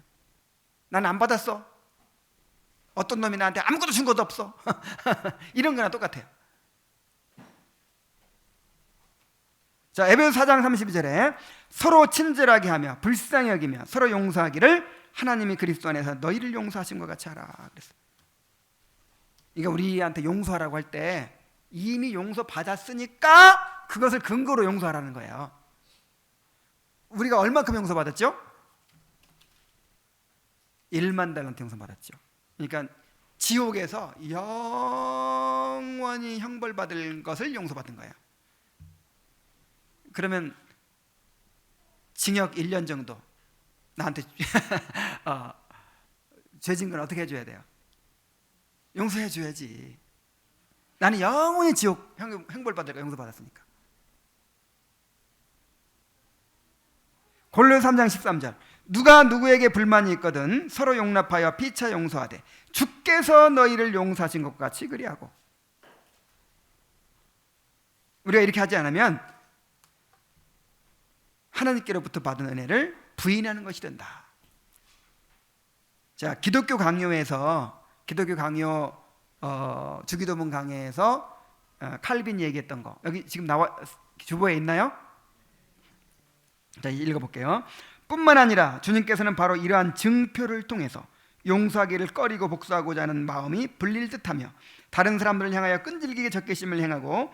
나는 안 받았어. 어떤 놈이 나한테 아무것도 준 것도 없어. 이런 거나 똑같아요. 자, 에베소 4장 32절에 서로 친절하게 하며 불쌍히 여기며 서로 용서하기를 하나님이 그리스도 안에서 너희를 용서하신 것 같이 하라 그랬어요. 그러니까 우리한테 용서하라고 할 때 이미 용서받았으니까 그것을 근거로 용서하라는 거예요. 우리가 얼마큼 용서받았죠? 1만 달란트 용서받았죠. 그러니까 지옥에서 영원히 형벌받을 것을 용서받은 거예요. 그러면 징역 1년 정도 나한테 죄진 건 어떻게 해줘야 돼요? 용서해 줘야지. 나는 영원히 지옥 형벌받을 거 용서받았으니까. 골로새 3장 13절 누가 누구에게 불만이 있거든 서로 용납하여 피차 용서하되 주께서 너희를 용서하신 것 같이 그리하고. 우리가 이렇게 하지 않으면 하나님께로부터 받은 은혜를 부인하는 것이 된다. 자, 기독교 강요에서 기독교 강요 주기도문 강해에서 칼빈이 얘기했던 거 여기 지금 나와 주보에 있나요? 자, 읽어볼게요. 뿐만 아니라 주님께서는 바로 이러한 증표를 통해서 용서하기를 꺼리고 복수하고자 하는 마음이 불릴 듯하며 다른 사람들을 향하여 끈질기게 적개심을 행하고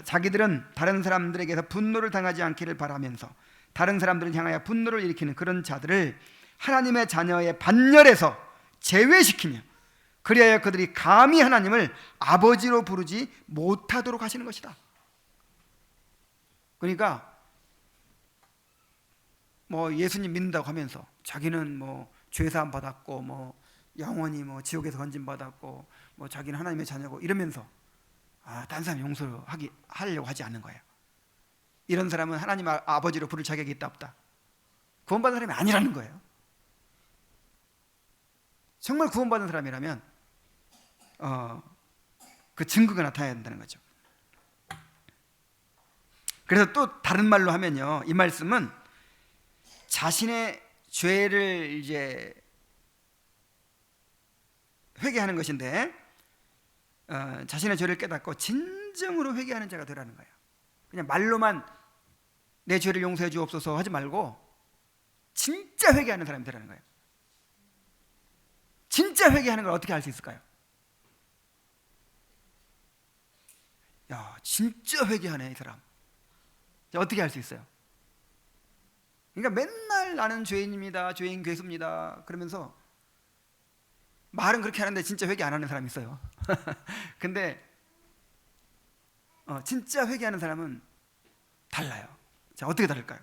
자기들은 다른 사람들에게서 분노를 당하지 않기를 바라면서 다른 사람들을 향하여 분노를 일으키는 그런 자들을 하나님의 자녀의 반열에서 제외시키며 그리하여 그들이 감히 하나님을 아버지로 부르지 못하도록 하시는 것이다. 그러니까 뭐 예수님 믿는다고 하면서 자기는 뭐 죄사함 받았고 뭐 영원히 뭐 지옥에서 건진 받았고 뭐 자기는 하나님의 자녀고 이러면서 다른 사람 용서하려고 하지 않는 거예요. 이런 사람은 하나님 아버지로 부를 자격이 있다 없다? 구원받은 사람이 아니라는 거예요. 정말 구원받은 사람이라면 그 증거가 나타나야 된다는 거죠. 그래서 또 다른 말로 하면요, 이 말씀은 자신의 죄를 이제 회개하는 것인데 자신의 죄를 깨닫고 진정으로 회개하는 자가 되라는 거예요. 그냥 말로만 내 죄를 용서해 주옵소서 하지 말고 진짜 회개하는 사람이 되라는 거예요. 진짜 회개하는 걸 어떻게 알 수 있을까요? 야, 진짜 회개하네 이 사람. 어떻게 알 수 있어요? 그러니까 맨날 나는 죄인입니다, 죄인 괴수입니다 그러면서 말은 그렇게 하는데 진짜 회개 안 하는 사람이 있어요. 근데 진짜 회개하는 사람은 달라요. 자, 어떻게 다를까요?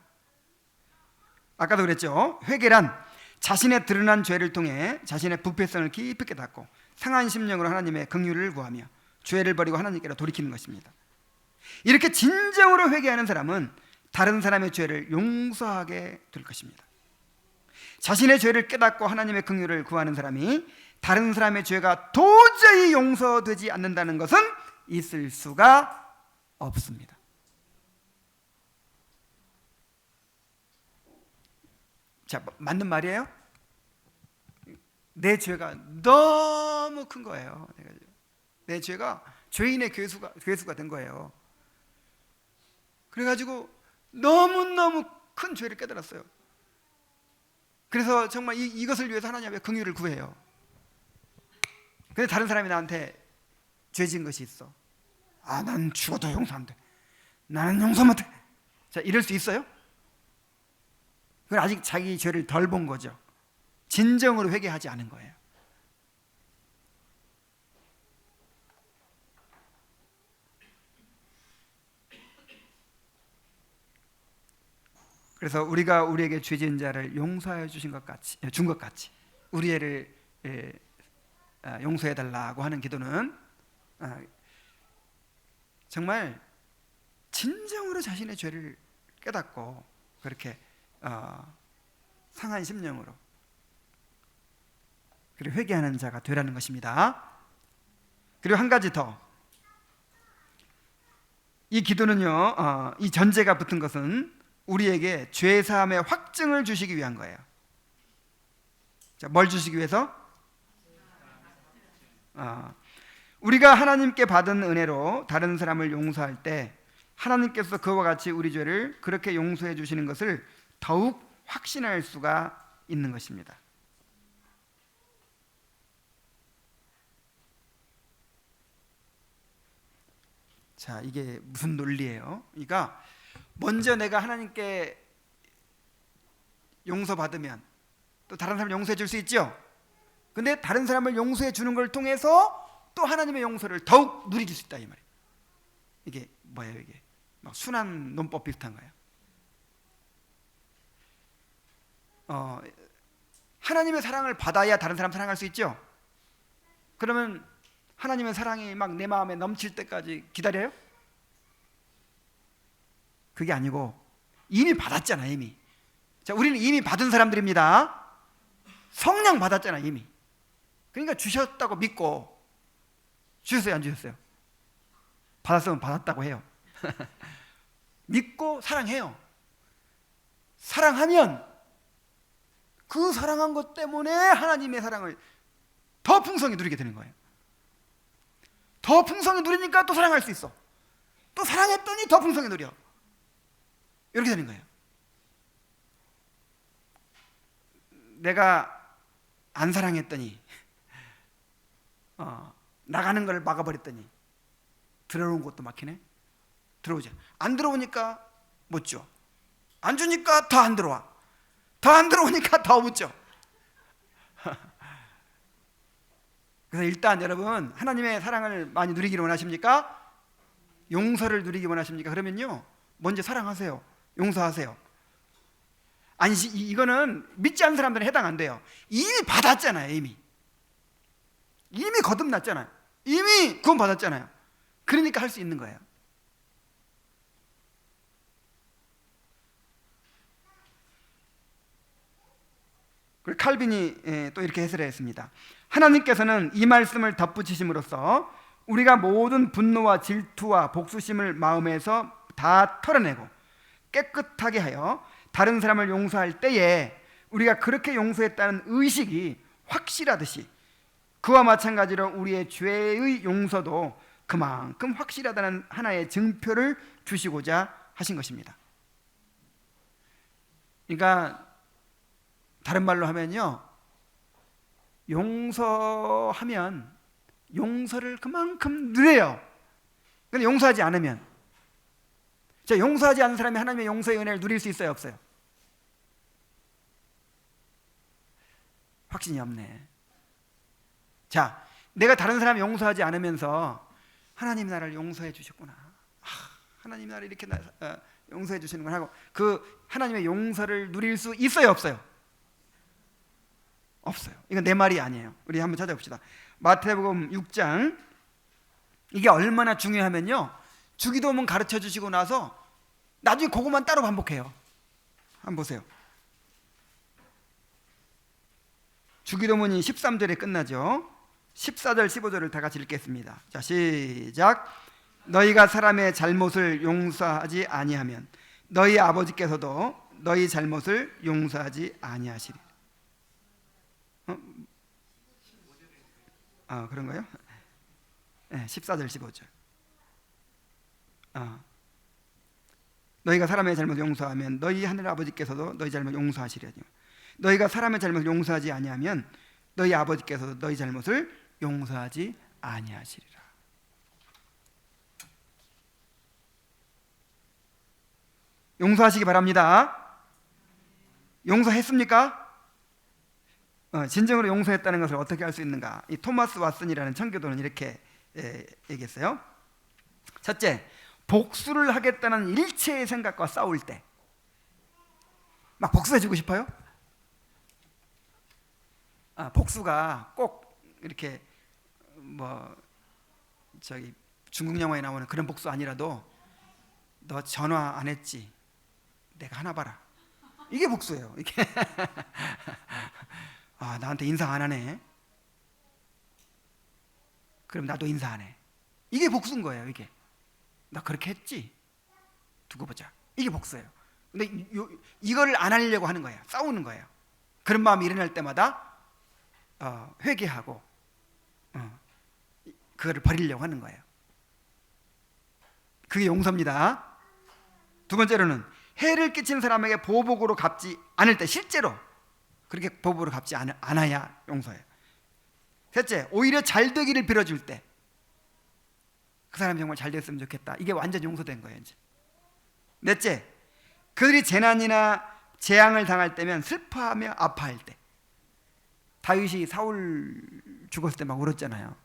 아까도 그랬죠. 회개란 자신의 드러난 죄를 통해 자신의 부패성을 깊이 깨닫고 상한 심령으로 하나님의 긍휼을 구하며 죄를 버리고 하나님께로 돌이키는 것입니다. 이렇게 진정으로 회개하는 사람은 다른 사람의 죄를 용서하게 될 것입니다. 자신의 죄를 깨닫고 하나님의 긍휼을 구하는 사람이 다른 사람의 죄가 도저히 용서되지 않는다는 것은 있을 수가 없습니다. 자, 맞는 말이에요? 내 죄가 너무 큰 거예요. 내 죄가 죄인의 괴수가 된 거예요. 그래가지고 너무너무 큰 죄를 깨달았어요. 그래서 정말 이것을 위해서 하나님 앞에 긍휼을 구해요. 근데 다른 사람이 나한테 죄 지은 것이 있어. 난 죽어도 용서 안 돼. 나는 용서 못 해. 자, 이럴 수 있어요? 그건 아직 자기 죄를 덜 본 거죠. 진정으로 회개하지 않은 거예요. 그래서 우리가 우리에게 죄 지은 자를 용서해 준 것 같이 우리 애를 용서해 달라고 하는 기도는 정말 진정으로 자신의 죄를 깨닫고 그렇게 상한 심령으로 그리고 회개하는 자가 되라는 것입니다. 그리고 한 가지 더, 이 기도는요, 이 전제가 붙은 것은 우리에게 죄사함의 확증을 주시기 위한 거예요. 자, 뭘 주시기 위해서? 우리가 하나님께 받은 은혜로 다른 사람을 용서할 때 하나님께서 그와 같이 우리 죄를 그렇게 용서해 주시는 것을 더욱 확신할 수가 있는 것입니다. 자, 이게 무슨 논리예요? 그러니까 먼저 내가 하나님께 용서받으면 또 다른 사람을 용서해 줄 수 있죠. 근데 다른 사람을 용서해 주는 걸 통해서 또 하나님의 용서를 더욱 누릴 수 있다 이 말이에요. 이게 뭐예요? 이게 막 순환 논법 비슷한 거예요. 하나님의 사랑을 받아야 다른 사람 사랑할 수 있죠. 그러면 하나님의 사랑이 막 내 마음에 넘칠 때까지 기다려요? 그게 아니고 이미 받았잖아. 이미 자, 우리는 이미 받은 사람들입니다. 성령 받았잖아 이미. 그러니까 주셨다고 믿고. 주셨어요 안 주셨어요? 받았으면 받았다고 해요. 믿고 사랑해요. 사랑하면 그 사랑한 것 때문에 하나님의 사랑을 더 풍성히 누리게 되는 거예요. 더 풍성히 누리니까 또 사랑할 수 있어. 또 사랑했더니 더 풍성히 누려. 이렇게 되는 거예요. 내가 안 사랑했더니 나가는 걸 막아버렸더니 들어오는 것도 막히네. 들어오지. 안 들어오니까 못 줘. 안 주니까 더 안 들어와. 더 안 들어오니까 더 못 줘. 그래서 일단 여러분, 하나님의 사랑을 많이 누리기를 원하십니까? 용서를 누리기 원하십니까? 그러면요, 먼저 사랑하세요. 용서하세요. 아니, 이거는 믿지 않는 사람들은 해당 안 돼요. 이미 받았잖아요. 이미 거듭났잖아요. 이미 구원 받았잖아요. 그러니까 할 수 있는 거예요. 그리고 칼빈이 또 이렇게 해설을 했습니다. 하나님께서는 이 말씀을 덧붙이심으로써 우리가 모든 분노와 질투와 복수심을 마음에서 다 털어내고 깨끗하게 하여 다른 사람을 용서할 때에 우리가 그렇게 용서했다는 의식이 확실하듯이 그와 마찬가지로 우리의 죄의 용서도 그만큼 확실하다는 하나의 증표를 주시고자 하신 것입니다. 그러니까 다른 말로 하면요, 용서하면 용서를 그만큼 누려요. 근데 용서하지 않으면, 자, 용서하지 않는 사람이 하나님의 용서의 은혜를 누릴 수 있어요, 없어요? 확신이 없네. 자, 내가 다른 사람 용서하지 않으면서 하나님 나를 용서해 주셨구나. 하나님 나를 이렇게 용서해 주시는구나 하고 그 하나님의 용서를 누릴 수 있어요, 없어요? 없어요. 이건 내 말이 아니에요. 우리 한번 찾아봅시다. 마태복음 6장. 이게 얼마나 중요하면요, 주기도문 가르쳐 주시고 나서 나중에 그것만 따로 반복해요. 한번 보세요. 주기도문이 13절에 끝나죠. 14절 15절을 다 같이 읽겠습니다. 자, 시작. 너희가 사람의 잘못을 용서하지 아니하면 너희 아버지께서도 너희 잘못을 용서하지 아니하시리. 그런가요? 네, 14절 15절. 너희가 사람의 잘못을 용서하면 너희 하늘 아버지께서도 너희 잘못을 용서하시리니 너희가 사람의 잘못을 용서하지 아니하면 너희 아버지께서도 너희 잘못을 용서하지 아니하시리라. 용서하시기 바랍니다. 용서했습니까? 진정으로 용서했다는 것을 어떻게 알 수 있는가? 이 토마스 왓슨이라는 청교도는 이렇게 얘기했어요. 첫째, 복수를 하겠다는 일체의 생각과 싸울 때 막 복수해주고 싶어요? 복수가 꼭 이렇게 중국 영화에 나오는 그런 복수 아니라도 너 전화 안 했지? 내가 하나 봐라. 이게 복수예요. 이게 나한테 인사 안 하네. 그럼 나도 인사 안 해. 이게 복수인 거예요. 이게 나 그렇게 했지? 두고 보자. 이게 복수예요. 근데 이거를 안 하려고 하는 거예요. 싸우는 거예요. 그런 마음이 일어날 때마다 회개하고 그거를 버리려고 하는 거예요. 그게 용서입니다. 두 번째로는 해를 끼친 사람에게 보복으로 갚지 않을 때, 실제로 그렇게 보복으로 갚지 않아야 용서해요. 셋째, 오히려 잘 되기를 빌어줄 때, 그 사람이 정말 잘 됐으면 좋겠다. 이게 완전 용서된 거예요. 이제. 넷째, 그들이 재난이나 재앙을 당할 때면 슬퍼하며 아파할 때. 다윗이 사울 죽었을 때 막 울었잖아요.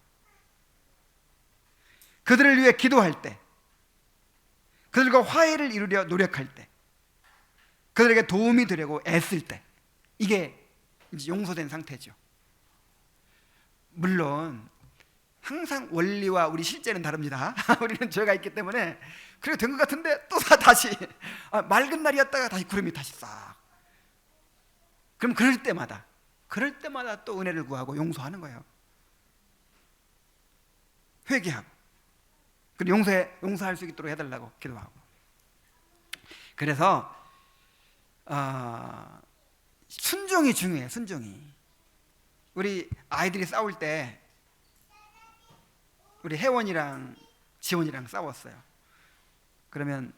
그들을 위해 기도할 때, 그들과 화해를 이루려 노력할 때, 그들에게 도움이 되려고 애쓸 때, 이게 이제 용서된 상태죠. 물론 항상 원리와 우리 실제는 다릅니다. 우리는 죄가 있기 때문에 그렇게 된 것 같은데 또 다시 맑은 날이었다가 다시 구름이 다시 싹 그럼 그럴 때마다 또 은혜를 구하고 용서하는 거예요. 회개하고, 그리고 용서할 수 있도록 해달라고 기도하고. 그래서 순종이 중요해요. 순종이. 우리 아이들이 싸울 때 우리 혜원이랑 지원이랑 싸웠어요. 그러면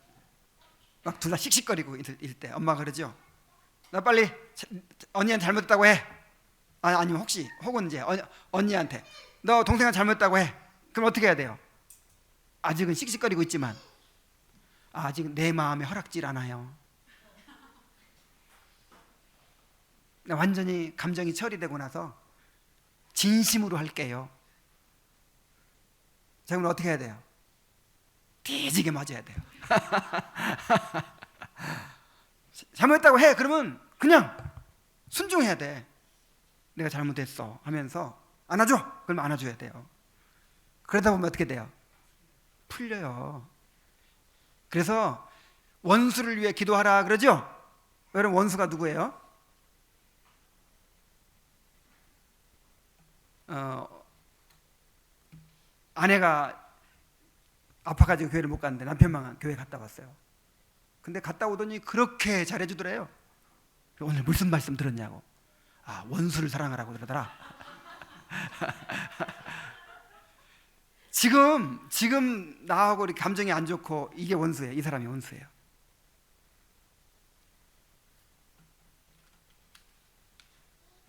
막 둘 다 씩씩거리고 있을 때 엄마가 그러죠. 나 빨리 언니한테 잘못했다고 해. 아니면 혹은 이제 언니한테 너 동생한테 잘못했다고 해. 그럼 어떻게 해야 돼요? 아직은 씩씩거리고 있지만 아직 내 마음에 허락질 않아요. 완전히 감정이 처리되고 나서 진심으로 할게요. 자, 그럼 어떻게 해야 돼요? 뒤지게 맞아야 돼요. 잘못했다고 해. 그러면 그냥 순종해야 돼. 내가 잘못했어 하면서 안아줘. 그러면 안아줘야 돼요. 그러다 보면 어떻게 돼요? 풀려요. 그래서 원수를 위해 기도하라 그러죠? 여러분, 원수가 누구예요? 아내가 아파가지고 교회를 못 갔는데 남편만 교회 갔다 왔어요. 근데 갔다 오더니 그렇게 잘해주더래요. 오늘 무슨 말씀 들었냐고. 원수를 사랑하라고 그러더라. 지금 나하고 감정이 안 좋고 이게 원수예요. 이 사람이 원수예요.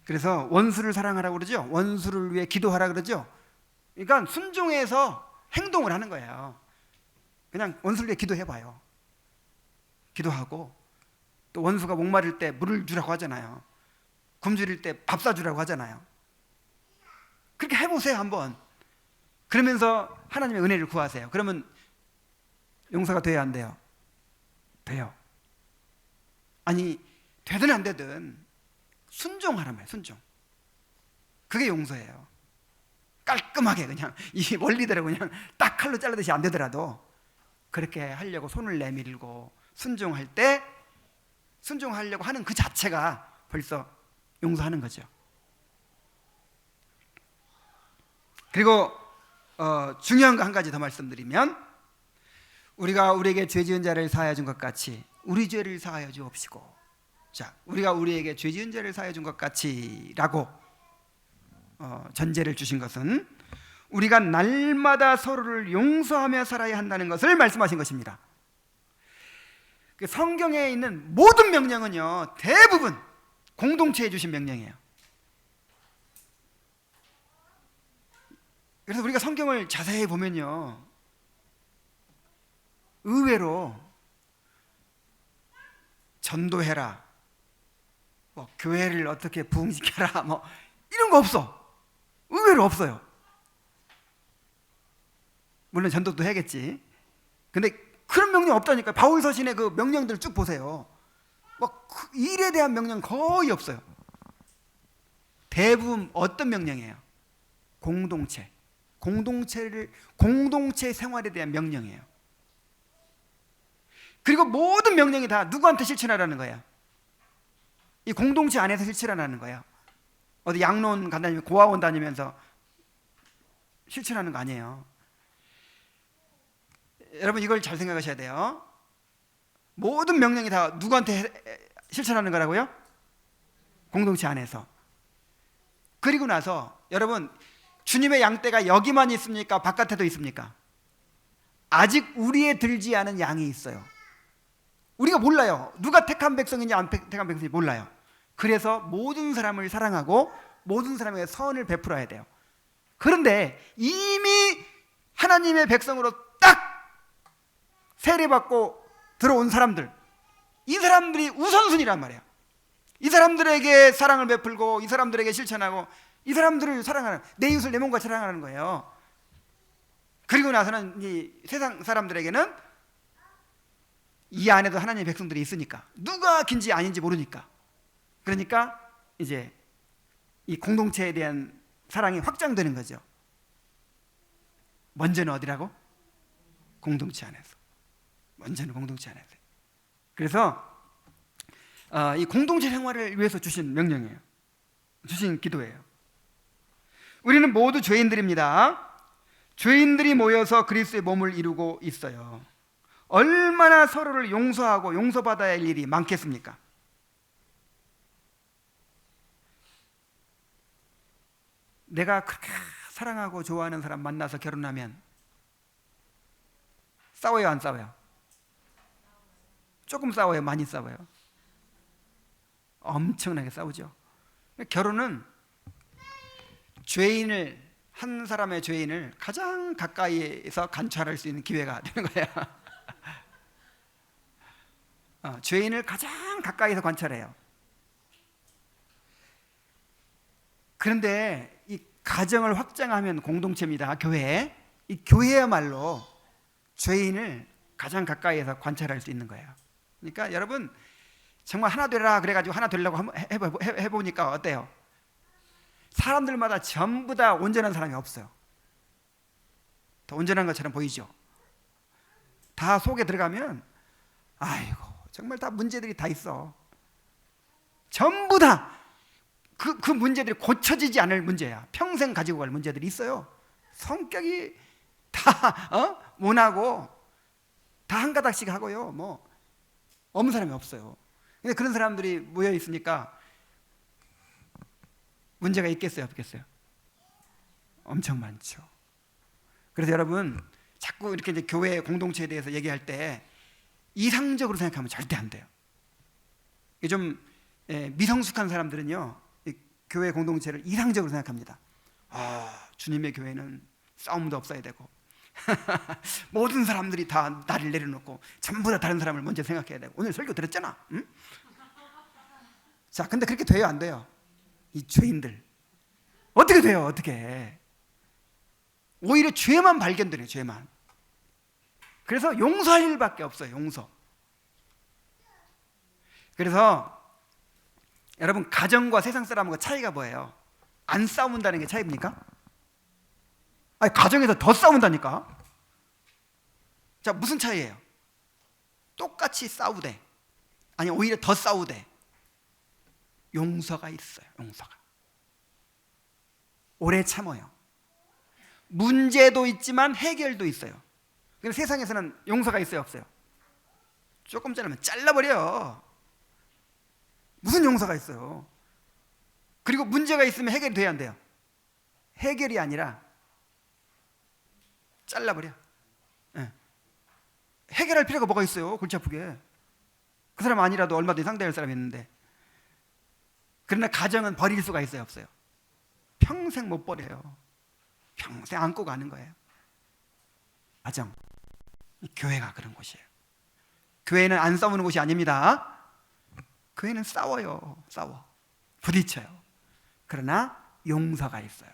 그래서 원수를 사랑하라고 그러죠. 원수를 위해 기도하라 그러죠. 그러니까 순종해서 행동을 하는 거예요. 그냥 원수를 위해 기도해봐요. 기도하고, 또 원수가 목마를 때 물을 주라고 하잖아요. 굶주릴 때 밥 사주라고 하잖아요. 그렇게 해보세요 한번. 그러면서 하나님의 은혜를 구하세요. 그러면 용서가 돼야 안 돼요? 돼요. 아니, 되든 안 되든 순종하란 말이에요. 순종. 그게 용서예요. 깔끔하게 그냥 이 원리대로 그냥 딱 칼로 잘라듯이 안 되더라도 그렇게 하려고 손을 내밀고 순종할 때, 순종하려고 하는 그 자체가 벌써 용서하는 거죠. 그리고 중요한 거 한 가지 더 말씀드리면, 우리가 우리에게 죄 지은 자를 사하여 준 것 같이 우리 죄를 사하여 주옵시고. 자, 우리가 우리에게 죄 지은 자를 사하여 준 것 같이라고 전제를 주신 것은 우리가 날마다 서로를 용서하며 살아야 한다는 것을 말씀하신 것입니다. 성경에 있는 모든 명령은요, 대부분 공동체에 주신 명령이에요. 그래서 우리가 성경을 자세히 보면요, 의외로 전도해라, 교회를 어떻게 부흥시켜라, 이런 거 없어. 의외로 없어요. 물론 전도도 해야겠지. 근데 그런 명령 없다니까요. 바울 서신의 그 명령들을 쭉 보세요. 일에 대한 명령 거의 없어요. 대부분 어떤 명령이에요? 공동체 생활에 대한 명령이에요. 그리고 모든 명령이 다 누구한테 실천하라는 거예요? 이 공동체 안에서 실천하라는 거예요. 어디 양로원 간다니면 고아원 다니면서 실천하는 거 아니에요. 여러분, 이걸 잘 생각하셔야 돼요. 모든 명령이 다 누구한테 실천하는 거라고요? 공동체 안에서. 그리고 나서 여러분, 주님의 양떼가 여기만 있습니까? 바깥에도 있습니까? 아직 우리에 들지 않은 양이 있어요. 우리가 몰라요. 누가 택한 백성인지 안 택한 백성인지 몰라요. 그래서 모든 사람을 사랑하고 모든 사람에게 선을 베풀어야 돼요. 그런데 이미 하나님의 백성으로 딱 세례받고 들어온 사람들, 이 사람들이 우선순위란 말이에요. 이 사람들에게 사랑을 베풀고 이 사람들에게 실천하고 이 사람들을 사랑하는, 내 이웃을 내 몸과 사랑하는 거예요. 그리고 나서는 이 세상 사람들에게는 이 안에도 하나님의 백성들이 있으니까, 누가 긴지 아닌지 모르니까, 그러니까 이제 이 공동체에 대한 사랑이 확장되는 거죠. 먼저는 어디라고? 공동체 안에서. 먼저는 공동체 안에서. 그래서 이 공동체 생활을 위해서 주신 명령이에요. 주신 기도예요. 우리는 모두 죄인들입니다. 죄인들이 모여서 그리스도의 몸을 이루고 있어요. 얼마나 서로를 용서하고 용서받아야 할 일이 많겠습니까? 내가 그렇게 사랑하고 좋아하는 사람 만나서 결혼하면 싸워요, 안 싸워요? 조금 싸워요, 많이 싸워요? 엄청나게 싸우죠. 결혼은 한 사람의 죄인을 가장 가까이에서 관찰할 수 있는 기회가 되는 거야. 죄인을 가장 가까이서 관찰해요. 그런데 이 가정을 확장하면 공동체입니다. 교회. 이 교회야말로 죄인을 가장 가까이에서 관찰할 수 있는 거예요. 그러니까 여러분 정말 하나 되라 그래가지고 하나 되려고 해보니까 어때요? 사람들마다 전부 다 온전한 사람이 없어요. 더 온전한 것처럼 보이죠? 다 속에 들어가면 아이고 정말 다 문제들이 다 있어. 전부 다 그 문제들이 고쳐지지 않을 문제야. 평생 가지고 갈 문제들이 있어요. 성격이 다 모나고 다 한 가닥씩 하고요. 뭐 없는 사람이 없어요. 근데 그런 사람들이 모여 있으니까 문제가 있겠어요, 없겠어요? 엄청 많죠. 그래서 여러분 자꾸 이렇게 이제 교회 공동체에 대해서 얘기할 때 이상적으로 생각하면 절대 안 돼요. 좀 미성숙한 사람들은요, 이 교회 공동체를 이상적으로 생각합니다. 주님의 교회는 싸움도 없어야 되고 모든 사람들이 다 나를 내려놓고 전부 다 다른 사람을 먼저 생각해야 되고 오늘 설교 들었잖아. 응? 자, 근데 그렇게 돼요, 안 돼요? 이 죄인들 어떻게 돼요? 어떻게? 오히려 죄만 발견되네요. 죄만. 그래서 용서할 일밖에 없어요. 용서. 그래서 여러분 가정과 세상 사람과 차이가 뭐예요? 안 싸운다는 게 차이입니까? 아니 가정에서 더 싸운다니까. 자, 무슨 차이예요? 똑같이 싸우되 아니 오히려 더 싸우되 용서가 있어요. 용서가 오래 참아요. 문제도 있지만 해결도 있어요. 근데 세상에서는 용서가 있어요, 없어요? 조금 자르면 잘라버려. 무슨 용서가 있어요? 그리고 문제가 있으면 해결이 돼야 안 돼요? 해결이 아니라 잘라버려. 네. 해결할 필요가 뭐가 있어요? 골치 아프게. 그 사람 아니라도 얼마든지 상대할 사람이 있는데. 그러나 가정은 버릴 수가 있어요, 없어요? 평생 못 버려요. 평생 안고 가는 거예요. 가정, 교회가 그런 곳이에요. 교회는 안 싸우는 곳이 아닙니다. 교회는 싸워요. 싸워. 부딪혀요. 그러나 용서가 있어요.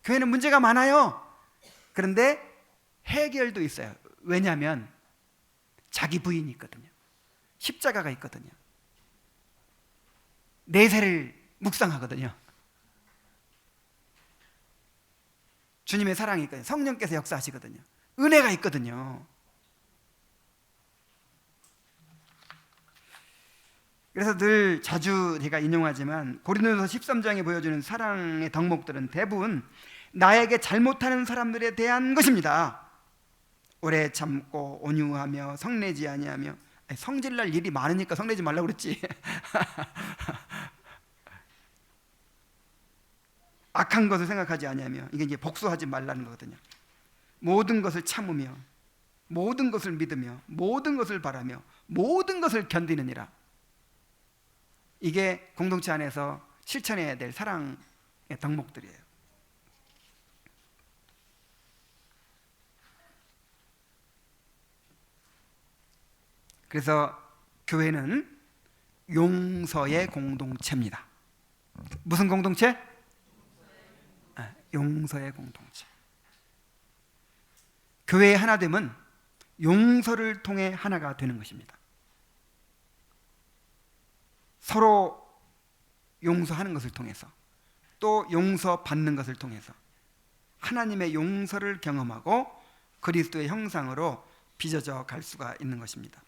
교회는 문제가 많아요. 그런데 해결도 있어요. 왜냐하면 자기 부인이 있거든요. 십자가가 있거든요. 내세를 묵상하거든요. 주님의 사랑이 있거든요. 성령께서 역사하시거든요. 은혜가 있거든요. 그래서 늘 자주 제가 인용하지만 고린도서 13장에 보여주는 사랑의 덕목들은 대부분 나에게 잘못하는 사람들에 대한 것입니다. 오래 참고 온유하며 성내지 아니하며. 성질날 일이 많으니까 성내지 말라고 그랬지. 악한 것을 생각하지 아니하며. 이게 이제 복수하지 말라는 거거든요. 모든 것을 참으며 모든 것을 믿으며 모든 것을 바라며 모든 것을 견디느니라. 이게 공동체 안에서 실천해야 될 사랑의 덕목들이에요. 그래서 교회는 용서의 공동체입니다. 무슨 공동체? 용서의 공동체. 교회의 하나됨은 용서를 통해 하나가 되는 것입니다. 서로 용서하는 것을 통해서 또 용서받는 것을 통해서 하나님의 용서를 경험하고 그리스도의 형상으로 빚어져 갈 수가 있는 것입니다.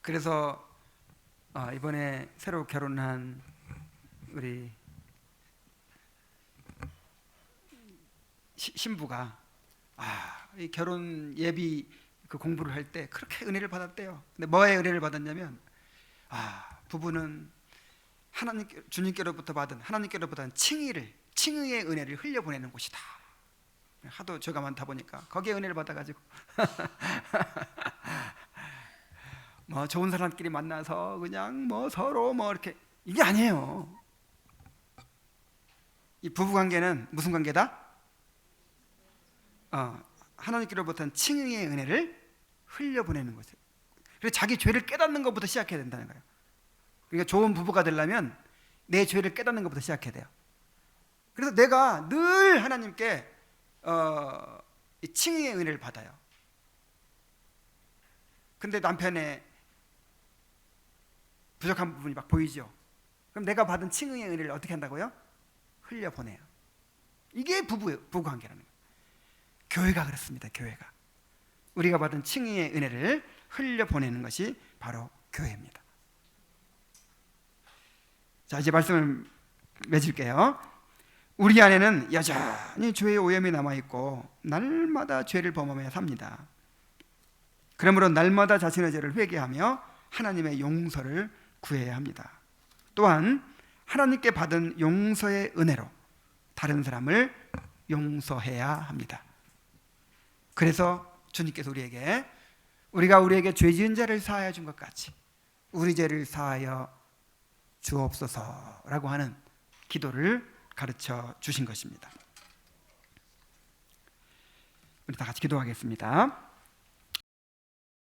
그래서 이번에 새로 결혼한 우리 신부가 이 결혼 예비 그 공부를 할 때 그렇게 은혜를 받았대요. 근데 뭐에 은혜를 받았냐면 부부는 주님께로부터 받은 칭의의 은혜를 흘려보내는 곳이다. 하도 죄가 많다 보니까 거기에 은혜를 받아가지고 뭐 좋은 사람끼리 만나서 그냥 뭐 서로 뭐 이렇게 이게 아니에요. 이 부부 관계는 무슨 관계다? 하나님께로부터 칭의의 은혜를 흘려보내는 거죠. 그래서 자기 죄를 깨닫는 것부터 시작해야 된다는 거예요. 그러니까 좋은 부부가 되려면 내 죄를 깨닫는 것부터 시작해야 돼요. 그래서 내가 늘 하나님께 이 칭의의 은혜를 받아요. 근데 남편의 부족한 부분이 막 보이죠. 그럼 내가 받은 칭의의 은혜를 어떻게 한다고요? 흘려보내요. 이게 부부 관계라는 거예요. 교회가 그렇습니다. 교회가 우리가 받은 칭의의 은혜를 흘려보내는 것이 바로 교회입니다. 자, 이제 말씀을 맺을게요. 우리 안에는 여전히 죄의 오염이 남아있고 날마다 죄를 범하며 삽니다. 그러므로 날마다 자신의 죄를 회개하며 하나님의 용서를 구해야 합니다. 또한 하나님께 받은 용서의 은혜로 다른 사람을 용서해야 합니다. 그래서 주님께서 우리가 우리에게 죄 지은 자를 사하여 준 것 같이 우리 죄를 사하여 주옵소서라고 하는 기도를 가르쳐 주신 것입니다. 우리 다 같이 기도하겠습니다.